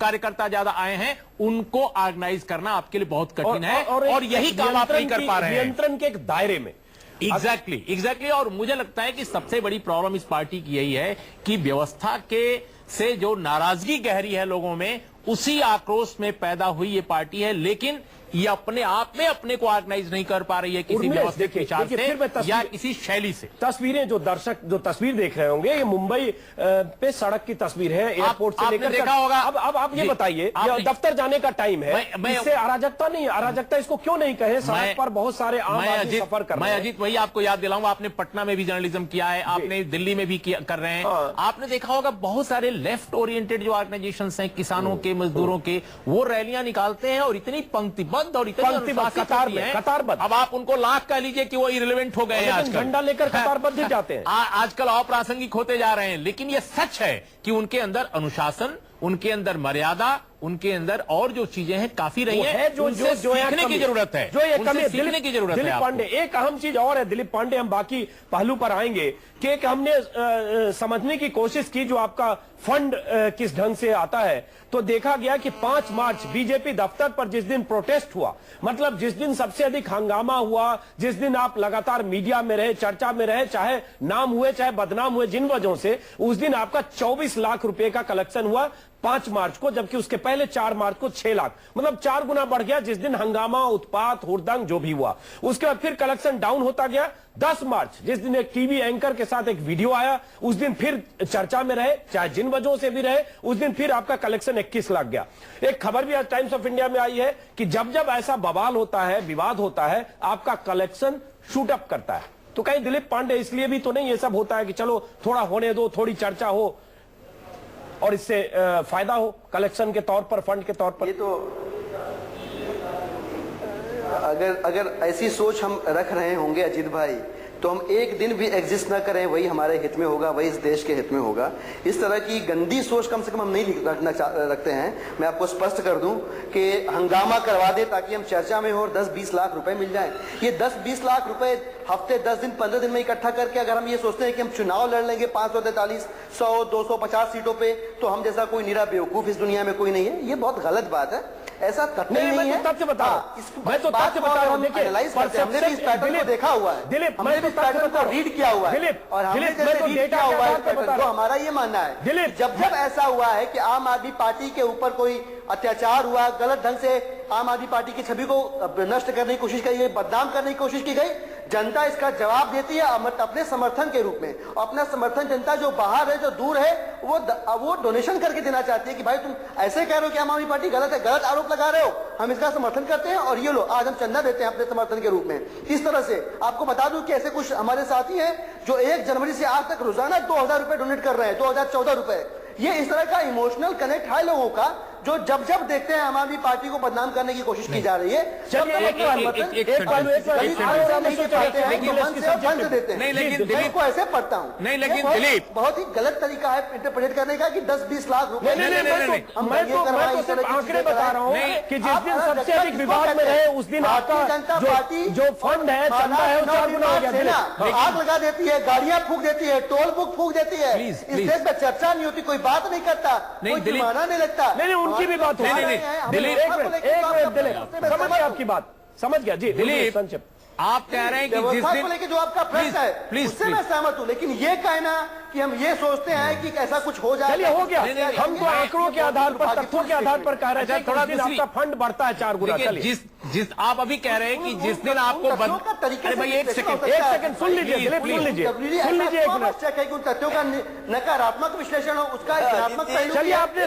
कार्यकर्ता ज्यादा आए हैं, उनको ऑर्गेनाइज करना आपके लिए बहुत कठिन है और यही काम आप नहीं कर पा रहे हैं नियंत्रण के एक दायरे में। एग्जैक्टली। और मुझे लगता है कि सबसे बड़ी प्रॉब्लम इस पार्टी की यही है कि व्यवस्था के से जो नाराजगी गहरी है लोगों में, उसी आक्रोश में पैदा हुई ये पार्टी है, लेकिन ये अपने आप में अपने को ऑर्गेनाइज नहीं कर पा रही है किसी व्यवस्थित विचार से या किसी शैली से। तस्वीरें जो दर्शक जो तस्वीर देख रहे होंगे, ये मुंबई पे सड़क की तस्वीर है, एयरपोर्ट से लेकर देखा होगा। अब आप ये बताइए, दफ्तर जाने का टाइम है, इससे अराजकता नहीं है, अराजकता इसको क्यों नहीं कहे? सड़क पर बहुत सारे आम आदमी सफर कर रहे हैं। मैं अजीत वही आपको याद दिलाऊंगा, आपने पटना में भी जर्नलिज्म किया है, आपने दिल्ली में भी कर रहे हैं, आपने देखा होगा बहुत सारे लेफ्ट ओरिएंटेड जो ऑर्गेनाइजेशन हैं, किसानों के, मजदूरों के, वो रैलियां निकालते हैं और इतनी पंक्तिबद्ध और इतनी कतारबद्ध। अब आप उनको लाख कह लीजिए कि वो इरिलेवेंट हो गए हैं, आजकल झंडा लेकर कतारबद्ध ही जाते हैं, आजकल अप्रासंगिक होते जा रहे हैं। लेकिन ये सच है कि उनके अंदर अनुशासन, उनके अंदर मर्यादा, उनके अंदर और जो चीजें हैं काफी रही हैं, जो सीखने की जरूरत है, जो ये कमी सीखने की जरूरत है। दिलीप पांडे, एक अहम चीज और है दिलीप पांडे, हम बाकी पहलू पर आएंगे कि एक हमने समझने की कोशिश की जो आपका फंड किस ढंग से आता है, तो देखा गया कि 5 मार्च बीजेपी दफ्तर पर जिस दिन प्रोटेस्ट हुआ, मतलब जिस दिन सबसे अधिक हंगामा हुआ, जिस दिन आप लगातार मीडिया में रहे, चर्चा में रहे, चाहे नाम हुए चाहे बदनाम हुए जिन वजहों से, उस दिन आपका 24 लाख रुपए का कलेक्शन हुआ 5 मार्च को, जबकि उसके पहले 4 मार्च को 6 लाख, मतलब 4 गुना बढ़ गया जिस दिन हंगामा, उत्पात, हुड़दंग जो भी हुआ। उसके बाद फिर कलेक्शन डाउन होता गया। 10 मार्च जिस दिन एक टीवी एंकर के साथ एक वीडियो आया, उस दिन फिर चर्चा में रहे, चाहे जिन वजहों से भी रहे, उस दिन फिर आपका कलेक्शन 21 लाख गया। एक खबर भी आज टाइम्स ऑफ इंडिया में आई है कि जब जब ऐसा बवाल होता है, विवाद होता है, आपका कलेक्शन शूट अप करता है। तो कहीं दिलीप पांडे इसलिए भी तो नहीं ये सब होता है कि चलो थोड़ा होने दो, थोड़ी चर्चा हो और इससे फायदा हो कलेक्शन के तौर पर, फंड के तौर पर? ये तो अगर ऐसी सोच हम रख रहे होंगे अजीत भाई, तो हम एक दिन भी एग्जिस्ट ना करें, वही हमारे हित में होगा, वही इस देश के हित में होगा। इस तरह की गंदी सोच कम से कम हम नहीं रखते हैं। मैं आपको स्पष्ट कर दूं कि हंगामा करवा दे ताकि हम चर्चा में हो और 10-20 लाख रुपए मिल जाएं। ये 10-20 लाख रुपए हफ्ते, 10 दिन, 15 दिन में इकट्ठा करके अगर हम ये सोचते हैं कि हम चुनाव लड़ लेंगे 543, 100, 250 सीटों पे, तो हम जैसा कोई निरा बेवकूफ इस दुनिया में कोई नहीं है। ये बहुत गलत बात है। ऐसा कतई नहीं है। तथ्य बता रहा हूं, मैं तो तथ्य बता रहा हूं। देखिए हमने भी इस पैटर्न को देखा हुआ है दिलीप, हमने भी इस पैटर्न को रीड किया हुआ है दिलीप, और हमने मैं जैसे तो रीड डेटा किया हुआ है पे बता तो हमारा ये मानना है दिलीप, जब ऐसा हुआ है कि आम आदमी पार्टी के ऊपर कोई अत्याचार हुआ, गलत ढंग से आम आदमी पार्टी की छवि को नष्ट करने की कोशिश की गई, बदनाम करने की कोशिश की गई, जनता इसका जवाब देती है अपने समर्थन के रूप में। अपना समर्थन जनता जो बाहर है, जो दूर है, वो डोनेशन करके देना चाहती है कि भाई तुम ऐसे कह रहे हो कि आम आदमी पार्टी गलत है, गलत आरोप लगा रहे हो, हम इसका समर्थन करते हैं और ये लो आज हम चंदा देते हैं अपने समर्थन के रूप में। इस तरह से आपको बता दूं कि ऐसे कुछ हमारे साथी हैं जो 1 जनवरी से आज तक रोजाना 2000 रुपए डोनेट कर रहे हैं, 2014 रुपए। ये इस तरह का इमोशनल कनेक्ट है लोगों का, जो जब जब देखते हैं आम आदमी पार्टी को बदनाम करने की कोशिश की जा रही है, नहीं लेकिन दिलीप को ऐसे पढ़ता हूँ, नहीं लेकिन दिलीप बहुत ही गलत तरीका है इंटरप्रेट करने का कि 10-20 लाख रुपए। मैं तो सिर्फ आंकड़े बता रहा हूँ कि जिस दिन सबसे अधिक विवाद में रहे उस दिन आपका जनता पार्टी जो फंड है, चंदा है, वो 4 गुना हो गया। आग लगा देती है, गाड़ियां फूंक देती है, टोल बुक फूंक देती है, इस देश में चर्चा नहीं होती, कोई बात नहीं करता, कोई जुर्माना नहीं लगता। नहीं उनकी भी बात हो रही है। दिलीप एक मिनट दिलीप, समझ गया आपकी बात, समझ गया जी दिलीप। संक्षिप्त आप कह रहे हैं कि जिस दिन लेके जो आपका प्रश्न है उससे मैं सहमत हूं, लेकिन ये कहना कि हम ये सोचते हैं कि ऐसा कुछ हो जाए, चलिए हो गया। हम तो आंकड़ों के आधार पर, तथ्यों के आधार पर कह रहे थे थोड़ा दिन आपका फंड बढ़ता है 4 गुना। जिस आप अभी कह रहे हैं कि जिस दिन आपको अरे भाई एक सेकंड सुन लीजिए दिलीप, सुन लीजिए एक मिनट। है कि उन तथ्यों का नकारात्मक विश्लेषण हो, उसका धनात्मक पहलू। चलिए आपने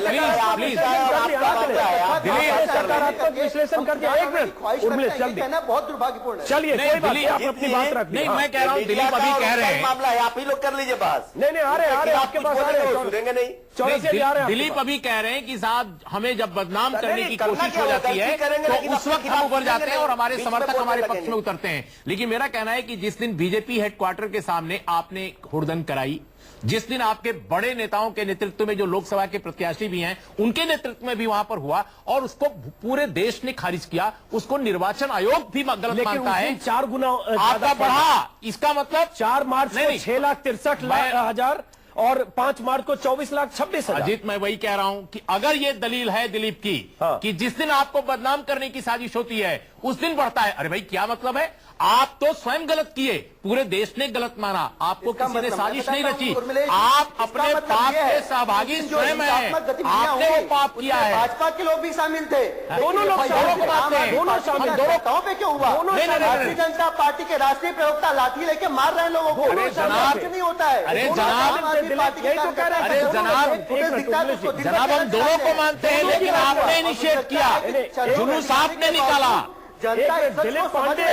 सकारात्मक विश्लेषण कर दिया। 1 मिनट जल्दी कहना बहुत दुर्भाग्यपूर्ण है। चलिए कोई बात नहीं, आप अपनी बात रख नहीं, मैं कह रहा हूँ दिलीप अभी कह रहे हैं मामला है, आप ही लोग कर लीजिए बात। नहीं आ रहे आपके पास आ रहे सुनेंगे नहीं। दिलीप अभी कह रहे हैं कि साहब हमें जब बदनाम करने की कोशिश हो जाती है तो उस वक्त हम उभर जाते हैं और हमारे समर्थक हमारे पक्ष में उतरते हैं। लेकिन मेरा कहना है कि जिस दिन बीजेपी हेडक्वार्टर के सामने आपने हुड़दंग कराई, जिस दिन आपके बड़े नेताओं के नेतृत्व में जो लोकसभा के प्रत्याशी भी हैं उनके नेतृत्व में भी वहां पर हुआ और उसको पूरे देश ने खारिज किया, उसको निर्वाचन आयोग भी गलत मानता है। 4 गुना आपका बढ़ा, इसका मतलब 4 मार्च को 6,63,000 और 5 मार्च को 24,26,000। अजीत मैं वही कह रहा हूं कि अगर ये दलील है दिलीप की कि जिस दिन आपको बदनाम करने की साजिश होती है उस दिन बढ़ता है, अरे भाई क्या मतलब है? आप तो स्वयं गलत किए, पूरे देश ने गलत माना, आपको किसी ने साजिश नहीं रची, आप अपने पाप के सहभागी स्वयं हैं, आपने वो पाप किया है। भाजपा के लोग भी शामिल थे, दोनों लोग दोनों शामिल, दोनों पे क्यों हुआ? भारतीय जनता पार्टी के राष्ट्रीय प्रवक्ता लाठी लेके मार रहे हैं लोगों को, नहीं होता है। अरे जनाब, जनाब हम दोनों को मानते हैं, लेकिन आपने निषेध किया, जुलूस आपने निकाला। दिलीप पांडे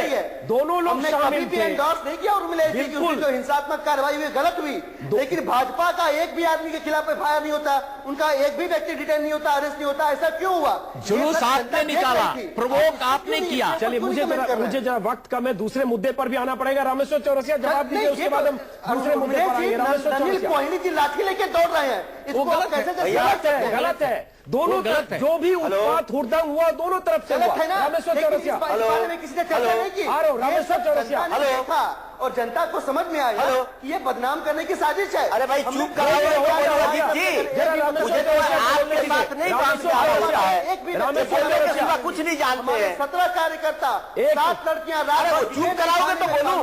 दोनों लोग शामिल थे, एंडोर्स नहीं किया उर्मिला की जो हिंसात्मक कार्रवाई हुई गलत हुई, लेकिन भाजपा का एक भी आदमी के खिलाफ एफआईआर नहीं होता, उनका एक भी व्यक्ति डिटेन नहीं होता, अरेस्ट नहीं होता, ऐसा क्यों हुआ? जुलूस आपने निकाला, प्रवोक आपने किया। चलिए मुझे जरा वक्त कम है, दूसरे मुद्दे पर भी आना पड़ेगा। रामेश्वर चौरसिया जवाब दीजिए, उसके बाद हम दूसरे मुद्दे पर आएंगे। रामेश्वर चौरसिया कोहली जी लाठी लेके दौड़ रहे हैं, इसको गलत है, दोनों तरफ जो भी उत्पात हुड़दंग हुआ दोनों तरफ से हुआ। रामेश्वर चौरसिया किसी ने चर्चा नहीं की, रामेश्वर चौरसिया देखा और जनता को समझ में आया कि ये बदनाम करने की साजिश है। अरे भाई चुप कराओ, आपके बात नहीं कुछ नहीं जानते हैं। 17 कार्यकर्ता, 7 लड़कियां, चुप कराओगे तो बोलूं।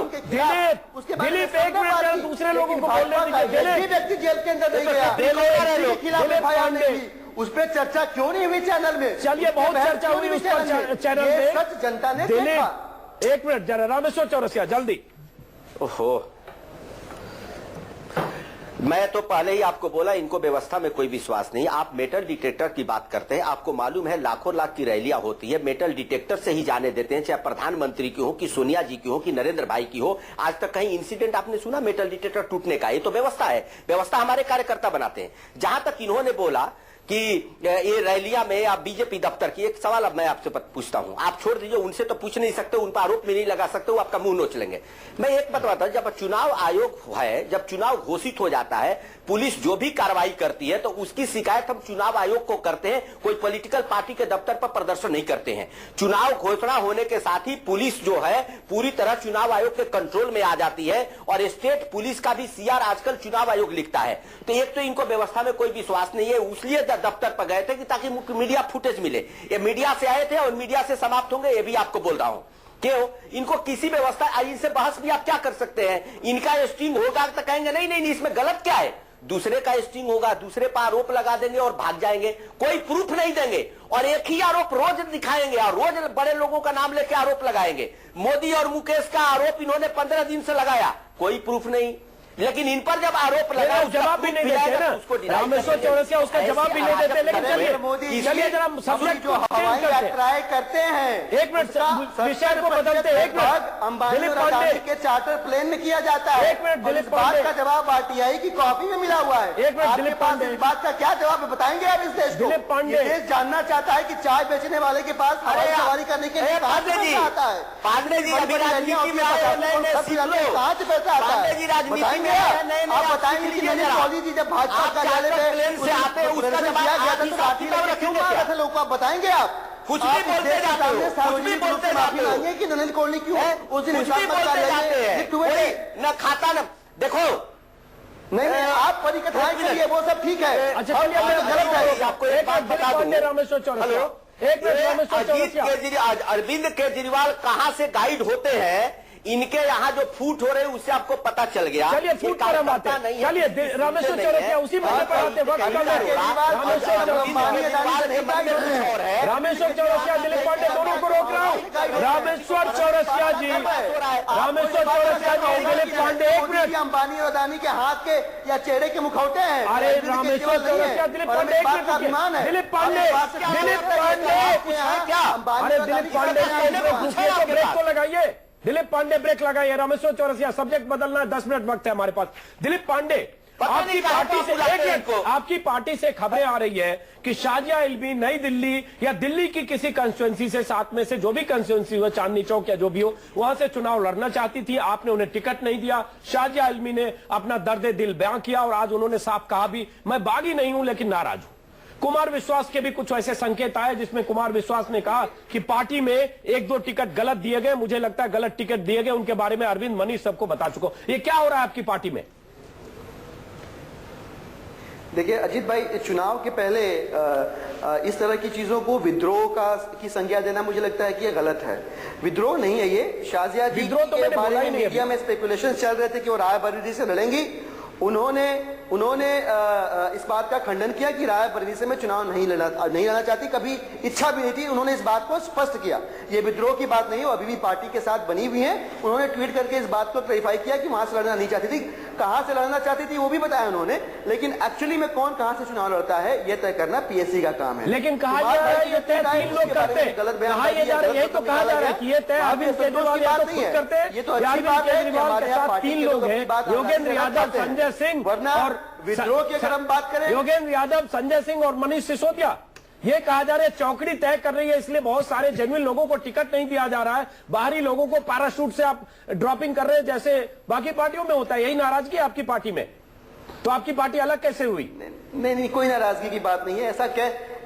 दिलीप एक मिनट दूसरे लोगों को बोलने दीजिए। व्यक्ति जेल के अंदर नहीं गया, खिलाफ एफआईआर नहीं, उस पर चर्चा क्यों नहीं हुई चैनल में? चलिए बहुत चर्चा हुई उस पर चैनल में, सच जनता ने देखा। एक मिनट जरा रामेश्वर चौरसिया जल्दी। ओहो, मैं तो पहले ही आपको बोला इनको व्यवस्था में कोई विश्वास नहीं। आप मेटल डिटेक्टर की बात करते हैं, आपको मालूम है लाखों लाख की रैलियां होती है, मेटल डिटेक्टर से ही जाने देते हैं, चाहे प्रधानमंत्री की हो कि सोनिया जी की हो कि नरेंद्र भाई की हो। आज तक कहीं इंसिडेंट आपने सुना मेटल डिटेक्टर टूटने का? ये तो व्यवस्था है, व्यवस्था हमारे कार्यकर्ता बनाते हैं। जहां तक इन्होंने बोला कि ये रैलियां में आप बीजेपी दफ्तर की, एक सवाल अब मैं आपसे पूछता हूं, आप छोड़ दीजिए, उनसे तो पूछ नहीं सकते, उन पर आरोप भी नहीं लगा सकते, वो आपका मुंह नोच लेंगे। मैं एक बात बताता हूं, जब चुनाव आयोग है, जब चुनाव घोषित हो जाता है, पुलिस जो भी कार्रवाई करती है तो उसकी शिकायत हम चुनाव आयोग को करते हैं, कोई पॉलिटिकल पार्टी के दफ्तर पर प्रदर्शन नहीं करते हैं। चुनाव घोषणा होने के साथ ही पुलिस जो है पूरी तरह चुनाव आयोग के कंट्रोल में आ जाती है और स्टेट पुलिस का भी सीआर आजकल चुनाव आयोग लिखता है। तो एक तो इनको व्यवस्था में कोई विश्वास नहीं है, इसलिए दफ्तर पर गए थे कि ताकि मीडिया फुटेज मिले। ये मीडिया से आए थे और मीडिया से समाप्त होंगे, ये भी आपको बोल रहा हूं। क्यों? इनको किसी व्यवस्था, इनसे बहस भी आप क्या कर सकते हैं? इनका स्टिंग होगा तो कहेंगे नहीं नहीं नहीं इसमें गलत क्या है, दूसरे का स्टिंग होगा, दूसरे पर आरोप लगा देंगे और भाग जाएंगे, कोई प्रूफ नहीं देंगे और एक ही आरोप रोज दिखाएंगे और रोज बड़े लोगों का नाम लेके आरोप लगाएंगे। मोदी और मुकेश का आरोप इन्होंने 15 दिन से लगाया, कोई प्रूफ नहीं, लेकिन इन पर जब आरोप लगा जवाब भी नहीं देते ना, रामेश्वर चौरसिया उसका जवाब भी नहीं देते। लेकिन चलिए जरा सब्जेक्ट जो हवाई यात्राएं करते हैं, एक मिनट विषय को बदलते, एक मिनट अंबानी और अडानी के चार्टर प्लेन में किया जाता है। एक मिनट दिलीप बात का जवाब आरटीआई की कॉपी में मिला हुआ है। एक मिनट दिलीप पांडे, इस बात का क्या जवाब बताएंगे आप इस देश को? दिलीप पांडे देश जानना चाहता है कि चाय बेचने वाले के पास हवाई सवारी करने के लिए कहां से पैसा आता है? पांडे जी अभी राजनीति में आए, कहां से पैसा आता है? बताएंगे आप, बताएंगे कि नरेंद्र मोदी जी जब भाजपा कार्यालय से आते हैं उसका जवाब लोग को आप बताएंगे? आप कुछ भी बोलते जाते हो, कुछ भी बोलते जाते हो कि नरेंद्र कोहली क्यों उस दिन कुछ भी बोलते जाते हैं, न खाता न देखो नहीं आप परिकथाएं करिए, वो सब ठीक है। अच्छा गलत है। आपको एक बात बता दूं, रामेश्वर चौरसिया, एक मिनट रामेश्वर चौरसिया, अरविंद केजरीवाल कहां से गाइड होते हैं, इनके यहाँ जो फूट हो रहे हैं उससे आपको पता चल गया। चलिए फूट पर हम आते हैं, चलिए रामेश्वर चौरसिया उसी मुद्दे पर आते वक्त रामेश्वर चौरसिया दिलीप पांडे दोनों को रोक रहा हूँ। रामेश्वर चौरसिया जी, रामेश्वर चौरसिया जी, दिलीप पांडे एक मिनट। अंबानी और अडानी के हाथ के या चेहरे के मुखौटे हैं। अरे रामेश्वर चौरसिया दिलीप पांडे एक मिनट, दिलीप पांडे दिलीप पांडे क्या? अरे दिलीप पांडे ब्रेक तो लगाइए, दिलीप पांडे ब्रेक लगाइए। रामेश्वर चौरसिया सब्जेक्ट बदलना है, 10 मिनट वक्त है हमारे पास। दिलीप पांडे आपकी पार्टी से आपकी पार्टी से खबरें आ रही है कि शाजिया इल्मी नई दिल्ली या दिल्ली की किसी कंस्टिट्यूंसी से, साथ में से जो भी कंस्टिट्यूंसी हो, चांदनी चौक या जो भी हो, वहां से चुनाव लड़ना चाहती थी। आपने उन्हें टिकट नहीं दिया। शाजिया इल्मी ने अपना दर्द दिल बयां किया और आज उन्होंने साफ कहा भी मैं बागी नहीं हूं लेकिन नाराज हूं। कुमार विश्वास के भी कुछ ऐसे संकेत आए जिसमें कुमार विश्वास ने कहा कि पार्टी में 1-2 टिकट गलत दिए गए, मुझे लगता है गलत टिकट दिए गए, उनके बारे में अरविंद मनीष सबको बता चुका। ये क्या हो रहा है आपकी पार्टी में? देखिए अजीत भाई, चुनाव के पहले इस तरह की चीजों को विद्रोह की संज्ञा देना मुझे लगता है कि ये गलत है। विद्रोह नहीं है ये। शाजिया जी के बारे में मीडिया में स्पेकुलेशन चल रहे थे कि वो रायबरेली से लड़ेंगी। उन्होंने इस बात का खंडन किया कि रायबरेली से मैं चुनाव नहीं लड़ना चाहती, कभी इच्छा भी नहीं थी। उन्होंने इस बात को स्पष्ट किया, ये विद्रोह की बात नहीं है, वो अभी भी पार्टी के साथ बनी हुई है। उन्होंने ट्वीट करके इस बात को क्लैरिफाई किया कि वहां से लड़ना नहीं चाहती थी। कहां से लड़ना चाहती थी वो भी बताया उन्होंने, लेकिन एक्चुअली में कौन कहां से चुनाव लड़ता है ये तय करना पीएससी का काम है। लेकिन कहा जा रहा है ये तय 3 लोग करते हैं, गलत बयान यही तो कहा जा रहा है कि ये तय अरविंद केजरीवाल या तो खुद करते हैं, ये तो अच्छी बात है। केजरीवाल के साथ 3 लोग हैं, योगेंद्र यादव, संजय सिंह और विद्रोह की अगर हम बात करें, योगेंद्र यादव, संजय सिंह और मनीष सिसोदिया। ये कहा जा रहा है चौकड़ी तय कर रही है, इसलिए बहुत सारे जेन्युइन लोगों को टिकट नहीं दिया जा रहा है, बाहरी लोगों को पैराशूट से आप ड्रॉपिंग कर रहे हैं जैसे बाकी पार्टियों में होता है। यही नाराजगी आपकी पार्टी में, तो आपकी पार्टी अलग कैसे हुई? नहीं, कोई नाराजगी की बात नहीं है।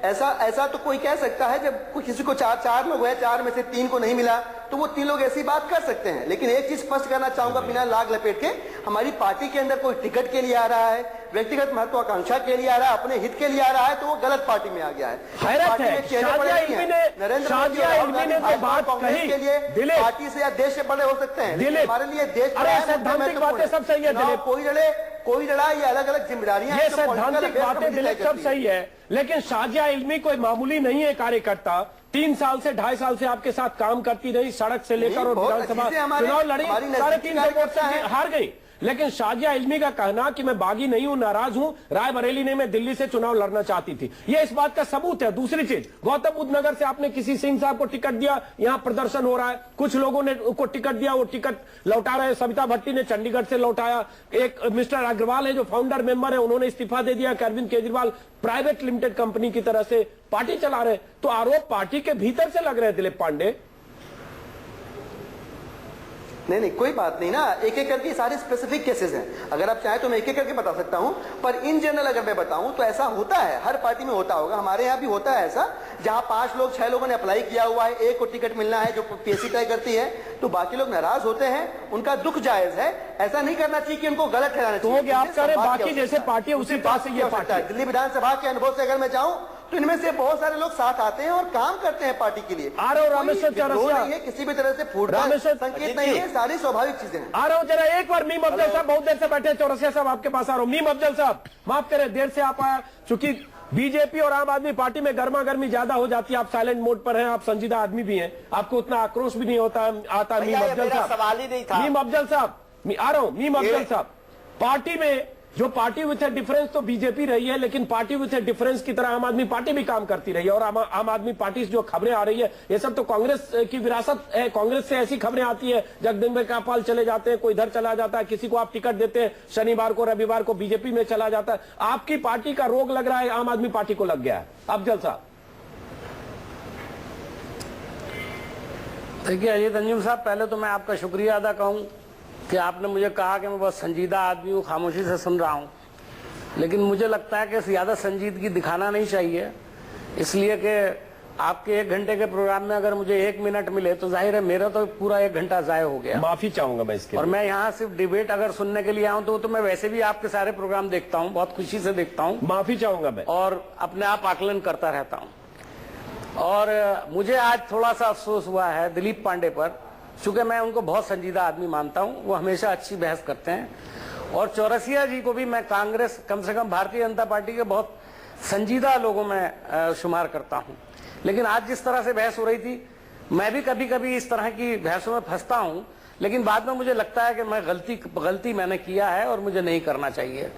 ऐसा तो कोई कह सकता है जब किसी को चार लोग हैं, 4 में से 3 को नहीं मिला तो वो 3 लोग ऐसी बात कर सकते हैं। लेकिन एक चीज स्पष्ट करना चाहूंगा बिना लाग लपेट के, हमारी पार्टी के अंदर कोई टिकट के लिए आ रहा है, व्यक्तिगत महत्वाकांक्षा के लिए आ रहा है, अपने हित के लिए आ रहा है, तो वो गलत पार्टी में आ गया है। हैरत है, शाजिया इल्मी ने जो बात कही के लिए पार्टी से या देश से बड़े हो सकते हैं, हमारे लिए देश सैद्धांतिक बातें सब सही है। कोई लड़ाई, ये अलग अलग जिम्मेदारियां, ये सैद्धांतिक बातें दिलीप सब सही है, लेकिन शाजिया इल्मी कोई मामूली नहीं है कार्यकर्ता। 3 साल से 2.5 साल से आपके साथ काम करती रही, सड़क से लेकर और विधानसभा चुनाव लड़ी, 3.5 वोट से हार गई। लेकिन शाजिया इल्मी का कहना कि मैं बागी नहीं हूं, नाराज हूं, रायबरेली ने मैं दिल्ली से चुनाव लड़ना चाहती थी, ये इस बात का सबूत है। दूसरी चीज, गौतम बुद्ध नगर से आपने किसी सिंह साहब को टिकट दिया, यहां प्रदर्शन हो रहा है, कुछ लोगों ने को टिकट दिया, वो टिकट लौटा रहे। सविता भट्टी ने चंडीगढ़ से लौटाया। एक मिस्टर अग्रवाल है जो फाउंडर मेंबर है, उन्होंने इस्तीफा दे दिया। Arvind Kejriwal private limited company की तरह से पार्टी चला रहे, तो आरोप पार्टी के भीतर से लग रहे हैं दिलीप पांडे। नहीं, कोई बात नहीं ना, एक एक करके सारे स्पेसिफिक केसेस हैं। अगर आप चाहें तो मैं एक एक करके बता सकता हूं, पर इन जनरल अगर मैं बताऊं तो ऐसा होता है, हर पार्टी में होता होगा, हमारे यहाँ भी होता है ऐसा, जहां 5 लोग 6 लोगों ने अप्लाई किया हुआ है, एक को टिकट मिलना है जो पीएससी तय करती है, तो बाकी लोग नाराज होते हैं, उनका दुख जायज है। ऐसा नहीं करना चाहिए कि उनको गलत ठहराना चाहिए। तो आप कह रहे बाकी जैसे पार्टी उसी बात से ये पार्टी है। दिल्ली विधानसभा के अनुभव से अगर मैं जाऊं तो इनमें से बहुत सारे लोग साथ आते हैं और काम करते हैं पार्टी के लिए। आ रहा हूं रामेश्वर चौरसिया, नहीं है किसी भी तरह से फूटबॉल संकेत नहीं है, सारी स्वाभाविक चीजें हैं। आ रहा हूं जरा एक बार। मीम अफजल साहब बहुत देर से बैठे, चौरसिया साहब आपके पास आ रहा हूं। मीम अफजल साहब माफ करें, देर से आप आया, चूंकि बीजेपी और आम आदमी पार्टी में गर्मा गर्मी ज्यादा हो जाती है, आप साइलेंट मोड पर हैं, आप संजीदा आदमी भी हैं, आपको उतना आक्रोश भी नहीं आता। मीम अफजल साहब, सवाल ही नहीं था। मीम अफजल साहब आ रहा हूं। मीम अफजल साहब, पार्टी में जो पार्टी विथ ए डिफरेंस तो बीजेपी रही है, लेकिन पार्टी विथ ए डिफरेंस की तरह आम आदमी पार्टी भी काम करती रही है। और आम आदमी पार्टी से जो खबरें आ रही है, ये सब तो कांग्रेस की विरासत है। कांग्रेस से ऐसी खबरें आती है, जगदम्बिका पाल चले जाते हैं, कोई इधर चला जाता है, किसी को आप टिकट देते हैं, शनिवार को रविवार को बीजेपी में चला जाता है। आपकी पार्टी का रोग लग रहा है, आम आदमी पार्टी को लग गया है। अफजल साहब देखिए अजीत अंजुम साहब, पहले तो मैं आपका शुक्रिया अदा कहूं कि आपने मुझे कहा कि मैं बहुत संजीदा आदमी हूँ, खामोशी से सुन रहा हूँ, लेकिन मुझे लगता है कि ज्यादा संजीदगी दिखाना नहीं चाहिए, इसलिए कि आपके 1 घंटे के प्रोग्राम में अगर मुझे 1 मिनट मिले तो जाहिर है मेरा तो पूरा 1 घंटा जाया हो गया। माफी चाहूंगा मैं इसके और मैं यहाँ सिर्फ डिबेट अगर सुनने के लिए आऊँ तो मैं वैसे भी आपके सारे प्रोग्राम देखता हूँ, बहुत खुशी से देखता हूँ। माफी चाहूंगा मैं, और अपने आप आकलन करता रहता हूँ। और मुझे आज थोड़ा सा अफसोस हुआ है दिलीप पांडे पर, चूंकि मैं उनको बहुत संजीदा आदमी मानता हूं, वो हमेशा अच्छी बहस करते हैं। और चौरसिया जी को भी मैं कांग्रेस, कम से कम भारतीय जनता पार्टी के बहुत संजीदा लोगों में शुमार करता हूं। लेकिन आज जिस तरह से बहस हो रही थी, मैं भी कभी कभी इस तरह की बहसों में फंसता हूं, लेकिन बाद में मुझे लगता है कि मैं गलती मैंने किया है और मुझे नहीं करना चाहिए।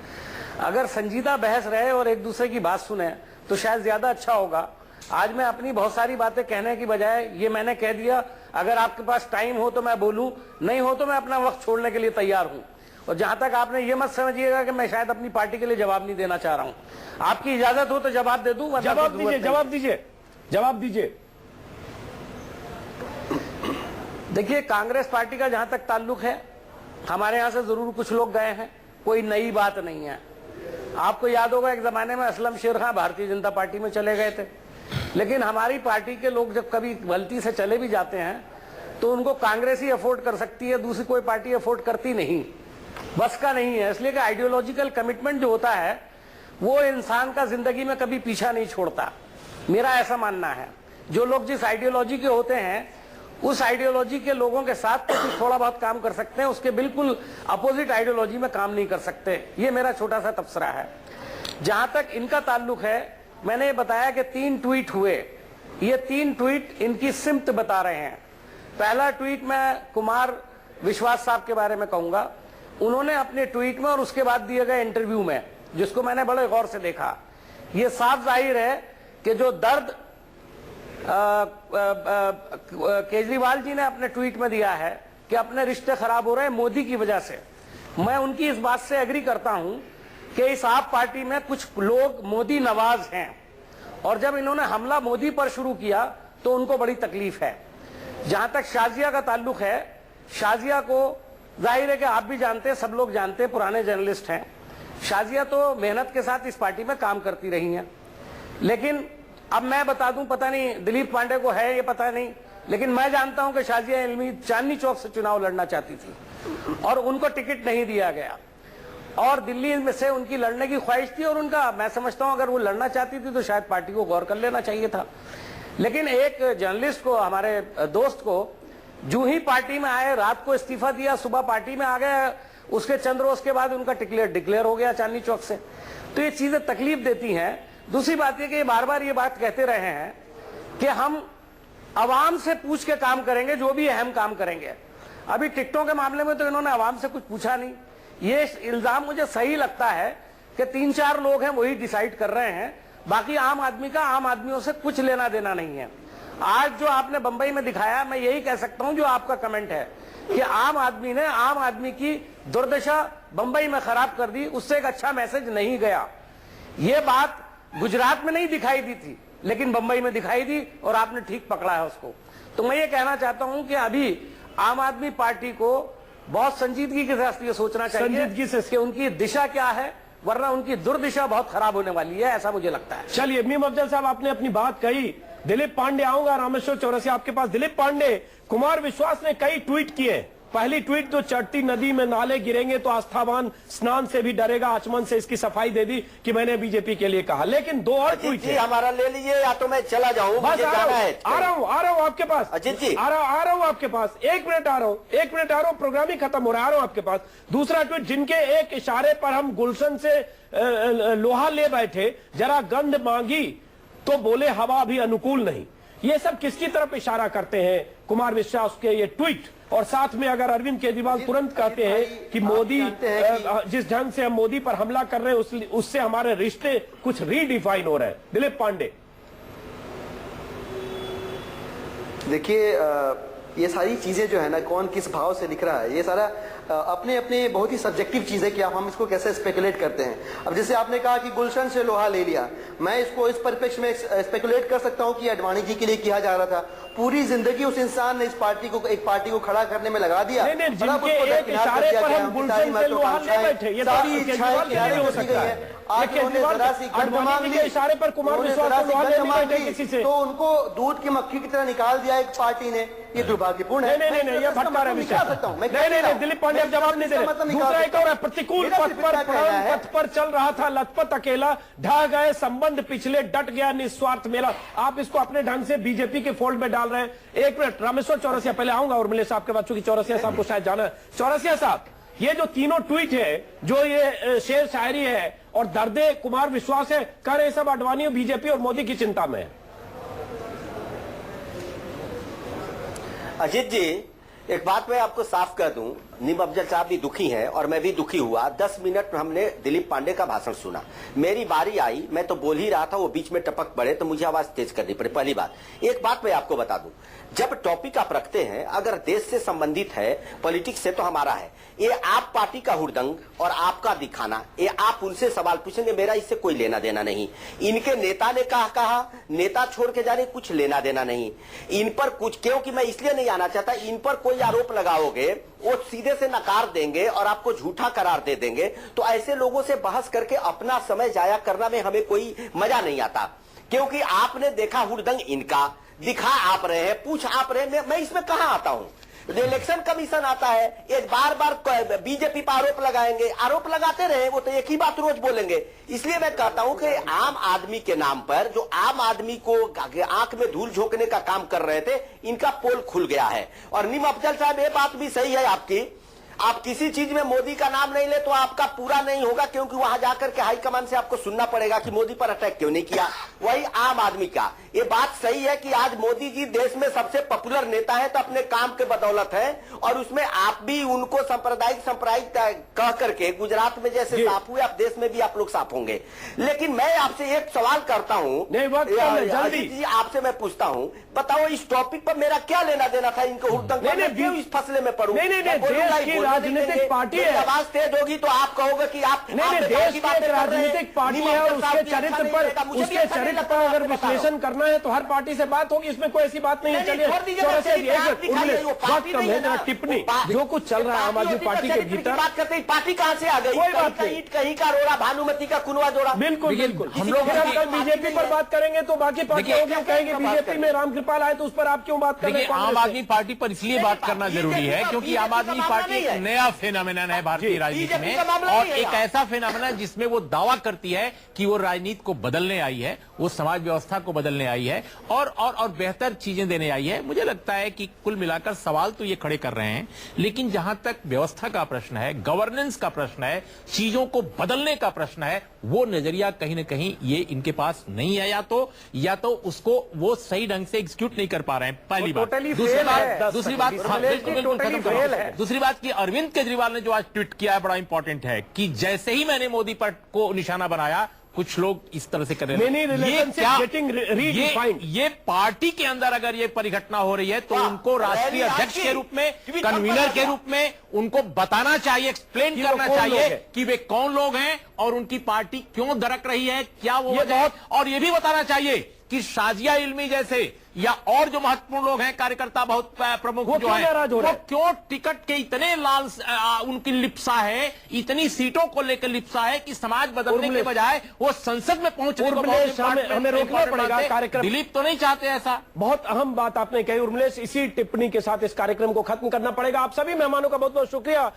अगर संजीदा बहस रहे और एक दूसरे की बात सुने तो शायद ज्यादा अच्छा होगा। आज मैं अपनी बहुत सारी बातें कहने की बजाय ये मैंने कह दिया, अगर आपके पास टाइम हो तो मैं बोलूं, नहीं हो तो मैं अपना वक्त छोड़ने के लिए तैयार हूं। और जहां तक आपने ये मत समझिएगा कि मैं शायद अपनी पार्टी के लिए जवाब नहीं देना चाह रहा हूं। आपकी इजाजत हो तो जवाब दे दूं। जवाब दीजिए। देखिए, कांग्रेस पार्टी का जहां तक ताल्लुक है, हमारे यहां से जरूर कुछ लोग गए हैं, कोई नई बात नहीं है। आपको याद होगा एक जमाने में असलम शेर खां भारतीय जनता पार्टी में चले गए थे, लेकिन हमारी पार्टी के लोग जब कभी गलती से चले भी जाते हैं तो उनको कांग्रेस ही अफोर्ड कर सकती है, दूसरी कोई पार्टी अफोर्ड करती नहीं, बस का नहीं है। इसलिए कि आइडियोलॉजिकल कमिटमेंट जो होता है वो इंसान का जिंदगी में कभी पीछा नहीं छोड़ता, मेरा ऐसा मानना है। जो लोग जिस आइडियोलॉजी के होते हैं उस आइडियोलॉजी के लोगों के साथ तो थोड़ा बहुत काम कर सकते हैं, उसके बिल्कुल अपोजिट आइडियोलॉजी में काम नहीं कर सकते। ये मेरा छोटा सा तबसरा है। जहां तक इनका ताल्लुक है, मैंने बताया कि 3 ट्वीट हुए, ये 3 ट्वीट इनकी सिमत बता रहे हैं। पहला ट्वीट मैं कुमार विश्वास साहब के बारे में कहूंगा। उन्होंने अपने ट्वीट में और उसके बाद दिए गए इंटरव्यू में, जिसको मैंने बड़े गौर से देखा, ये साफ जाहिर है कि जो दर्द केजरीवाल जी ने अपने ट्वीट में दिया है कि अपने रिश्ते खराब हो रहे हैं मोदी की वजह से, मैं उनकी इस बात से एग्री करता हूं कि इस आप पार्टी में कुछ लोग मोदी नवाज हैं, और जब इन्होंने हमला मोदी पर शुरू किया तो उनको बड़ी तकलीफ है। जहां तक शाजिया का ताल्लुक है, शाजिया को जाहिर है कि आप भी जानते हैं, सब लोग जानते हैं, पुराने जर्नलिस्ट हैं। शाजिया तो मेहनत के साथ इस पार्टी में काम करती रही हैं, लेकिन अब मैं बता दूं, पता नहीं दिलीप पांडे को है ये पता नहीं, लेकिन मैं जानता हूं कि शाजिया इल्मी चांदनी चौक से चुनाव लड़ना चाहती थी और उनको टिकट नहीं दिया गया, और दिल्ली में से उनकी लड़ने की ख्वाहिश थी, और उनका, मैं समझता हूं अगर वो लड़ना चाहती थी तो शायद पार्टी को गौर कर लेना चाहिए था। लेकिन एक जर्नलिस्ट को, हमारे दोस्त को, जो ही पार्टी में आए, रात को इस्तीफा दिया, सुबह पार्टी में आ गए, उसके चंद रोज के बाद उनका डिक्लेयर हो गया चांदनी चौक से। तो ये चीजें तकलीफ देती हैं। दूसरी बात यह कि बार बार ये बात कहते रहे हैं कि हम आवाम से पूछ के काम करेंगे, जो भी अहम काम करेंगे। अभी टिकटों के मामले में तो इन्होंने आवाम से कुछ पूछा नहीं। ये इल्जाम मुझे सही लगता है कि 3-4 लोग हैं वही डिसाइड कर रहे हैं, बाकी आम आदमी का आम आदमियों से कुछ लेना देना नहीं है। आज जो आपने बंबई में दिखाया, मैं यही कह सकता हूं जो आपका कमेंट है कि आम आदमी ने आम आदमी की दुर्दशा बंबई में खराब कर दी, उससे एक अच्छा मैसेज नहीं गया। ये बात गुजरात में नहीं दिखाई दी थी, लेकिन बंबई में दिखाई दी और आपने ठीक पकड़ा है उसको। तो मैं ये कहना चाहता हूं कि अभी आम आदमी पार्टी को बहुत संजीदगी के साथ ये सोचना चाहिए संजीदगी से कि उनकी दिशा क्या है, वरना उनकी दुर्दिशा बहुत खराब होने वाली है, ऐसा मुझे लगता है। चलिए मीम अफजल साहब, आपने अपनी बात कही। दिलीप पांडे आऊंगा, रामेश्वर चौरसिया आपके पास। दिलीप पांडे, कुमार विश्वास ने कई ट्वीट किए। पहली ट्वीट तो चढ़ती नदी में नाले गिरेंगे तो आस्थावान स्नान से भी डरेगा, आचमन से इसकी सफाई दे दी कि मैंने बीजेपी के लिए कहा। लेकिन दो और ट्वीट है। हमारा ले लीजिए या तो मैं चला जाऊं, बस आ रहा हूं आपके पास। अजीत जी आ रहा हूं आपके पास। एक मिनट आ रहा हूं, प्रोग्राम ही खत्म हो रहा है। आ रहा हूं आपके पास। दूसरा ट्वीट, जिनके एक इशारे पर हम गुलशन से लोहा ले बैठे, जरा गंध मांगी तो बोले हवा भी अनुकूल नहीं। ये सब किसकी तरफ इशारा करते हैं? कुमार विश्वास के ये ट्वीट। और साथ में अगर अरविंद केजरीवाल तुरंत कहते हैं कि मोदी, जिस ढंग से हम मोदी पर हमला कर रहे हैं उससे हमारे रिश्ते कुछ रीडिफाइन हो रहे हैं। दिलीप पांडे, देखिए ये सारी चीजें जो है ना, कौन किस भाव से लिख रहा है, ये सारा अपने अपने बहुत ही सब्जेक्टिव चीज है कि हम इसको कैसे स्पेकुलेट करते हैं। अब जैसे आपने कहा कि गुलशन से लोहा ले लिया, मैं इसको इस परिप्रेक्ष्य में स्पेकुलेट कर सकता हूं कि अडवाणी जी के लिए किया जा रहा था। पूरी जिंदगी उस इंसान ने इस पार्टी को, एक पार्टी को खड़ा करने में लगा दिया। जिनके एक इशारे पर हम गुलशन से लोहा ले बैठे, ये सारी इच्छाएं किनारे हो सकता है। इशारे पर कुमार विश्वास को लोहा ले बैठे किसी से, तो उनको दूध की मक्खी की तरह निकाल दिया एक पार्टी ने। ये दुर्भाग्यपूर्ण है। नहीं, ये भटका रहा है। नहीं, दिलीप पांडे अब जवाब नहीं दे रहे। दूसरा एक और है, प्रतिकूल पथ पर चल रहा था लथपथ अकेला, ढह गए संबंध पिछले, डट गया निस्वार्थ मेरा। आप इसको अपने ढंग से बीजेपी के फोल्ड में डाल रहे हैं। एक मिनट, रामेश्वर चौरसिया पहले आऊंगा और मिले साहब के बाद, चूंकि चौरसिया साहब को शायद जाना है। चौरसिया साहब, ये जो तीनों ट्वीट है, जो ये शेर शायरी है और दर्दे कुमार विश्वास है, कर ये सब अडवाणी, बीजेपी और मोदी की चिंता में है। अजीत जी, एक बात मैं आपको साफ कर दूं, नीम अफजल साहब भी दुखी हैं और मैं भी दुखी हुआ। 10 मिनट हमने दिलीप पांडे का भाषण सुना, मेरी बारी आई, मैं तो बोल ही रहा था, वो बीच में टपक पड़े तो मुझे आवाज तेज करनी पड़ी। पहली बात, एक बात मैं आपको बता दूं, जब टॉपिक आप रखते हैं, अगर देश से संबंधित है, पॉलिटिक्स से, तो हमारा है। ये आप पार्टी का हुड़दंग और आपका दिखाना, ये आप उनसे सवाल पूछेंगे, मेरा इससे कोई लेना देना नहीं। इनके नेता ने कहा, नेता छोड़ के जाने, कुछ लेना देना नहीं। इन पर कुछ, क्योंकि मैं इसलिए नहीं आना चाहता, इन पर कोई आरोप लगाओगे वो सीधे से नकार देंगे और आपको झूठा करार दे देंगे। तो ऐसे लोगों से बहस करके अपना समय जाया करना में हमें कोई मजा नहीं आता, क्योंकि आपने देखा हुड़दंग इनका, दिखा आप रहे हैं, पूछ आप रहे हैं, मैं इसमें कहां आता हूं? इलेक्शन कमीशन आता है, ये बार बार बीजेपी पर आरोप लगाएंगे, आरोप लगाते रहे, वो तो एक ही बात रोज बोलेंगे। इसलिए मैं कहता हूं कि आम आदमी के नाम पर, जो आम आदमी को आंख में धूल झोंकने का काम कर रहे थे, इनका पोल खुल गया है। और नीम अफजल साहब, ये बात भी सही है आपकी, आप किसी चीज में मोदी का नाम नहीं ले तो आपका पूरा नहीं होगा, क्योंकि वहां जाकर के हाईकमान से आपको सुनना पड़ेगा कि मोदी पर अटैक क्यों नहीं किया। वही आम आदमी का, ये बात सही है कि आज मोदी जी देश में सबसे पॉपुलर नेता है, तो अपने काम के बदौलत है, और उसमें आप भी उनको सांप्रदायिक कह करके गुजरात में जैसे साफ हुए, आप देश में भी आप लोग साफ होंगे। लेकिन मैं आपसे एक सवाल करता हूं, अजीत जी, आपसे मैं पूछता हूं, बताओ इस टॉपिक पर मेरा क्या लेना देना था? इनको हुड़दंग क्यों इस फसले में पड़ूं? राजनीतिक पार्टी है, आवाज तेज होगी तो आप कहोगे कि आप देश की राजनीतिक पार्टी है और उसके चरित्र पर अगर विश्लेषण करना है तो हर पार्टी से बात होगी, इसमें कोई ऐसी बात नहीं है। चलिए टिप्पणी, जो कुछ चल रहा है आम आदमी पार्टी के भीतर, बात करते पार्टी कहां से आ गई? कोई बात नहीं, ईट कहीं का रोड़ा, भानुमति का कुनवा जोड़ा। बिल्कुल बिल्कुल, हम लोग कल बीजेपी पर बात करेंगे तो बाकी पार्टियों को कहेंगे बीजेपी में रामकृपाल आए, तो उस पर आप क्यों बात कर रहे हैं? आम आदमी पार्टी पर इसलिए बात करना जरूरी है क्योंकि आम आदमी पार्टी एक नया फेनोमेनन है भारतीय राजनीति में, और एक ऐसा फेनोमेनन जिसमें वो दावा करती है कि वो राजनीति को बदलने आई है, वो समाज व्यवस्था को बदलने आई है और बेहतर चीजें देने आई है। मुझे लगता है कि कुल मिलाकर सवाल तो ये खड़े कर रहे हैं, लेकिन जहां तक व्यवस्था का प्रश्न है, गवर्नेंस का प्रश्न है, चीजों को बदलने का प्रश्न है, वो नजरिया कहीं ना कहीं ये इनके पास नहीं है, या तो उसको वो सही ढंग से एग्जीक्यूट नहीं कर पा रहे हैं। पहली बात। दूसरी बात कि अरविंद केजरीवाल ने जो आज ट्वीट किया है बड़ा इंपॉर्टेंट है कि जैसे ही मैंने मोदी पर को निशाना बनाया, कुछ लोग इस तरह से कर रहे हैं। ये पार्टी के अंदर अगर ये परिघटना हो रही है तो उनको राष्ट्रीय अध्यक्ष के रूप में, कन्वीनर के रूप में उनको बताना चाहिए, एक्सप्लेन करना चाहिए कि वे कौन लोग हैं और उनकी पार्टी क्यों दरक रही है, क्या वो वजह है, और ये भी बताना चाहिए कि शाजिया इल्मी जैसे या और जो महत्वपूर्ण लोग हैं, कार्यकर्ता बहुत प्रमुख जो है, वो क्यों टिकट के इतने उनकी लिप्सा है, इतनी सीटों को लेकर लिप्सा है कि समाज बदलने के बजाय वो संसद में पहुंचने को हमें रोकना पड़ेगा कार्यक्रम। दिलीप तो नहीं चाहते ऐसा। बहुत अहम बात आपने कही उर्मिलेश, इसी टिप्पणी के साथ इस कार्यक्रम को खत्म करना पड़ेगा। आप सभी मेहमानों का बहुत बहुत शुक्रिया।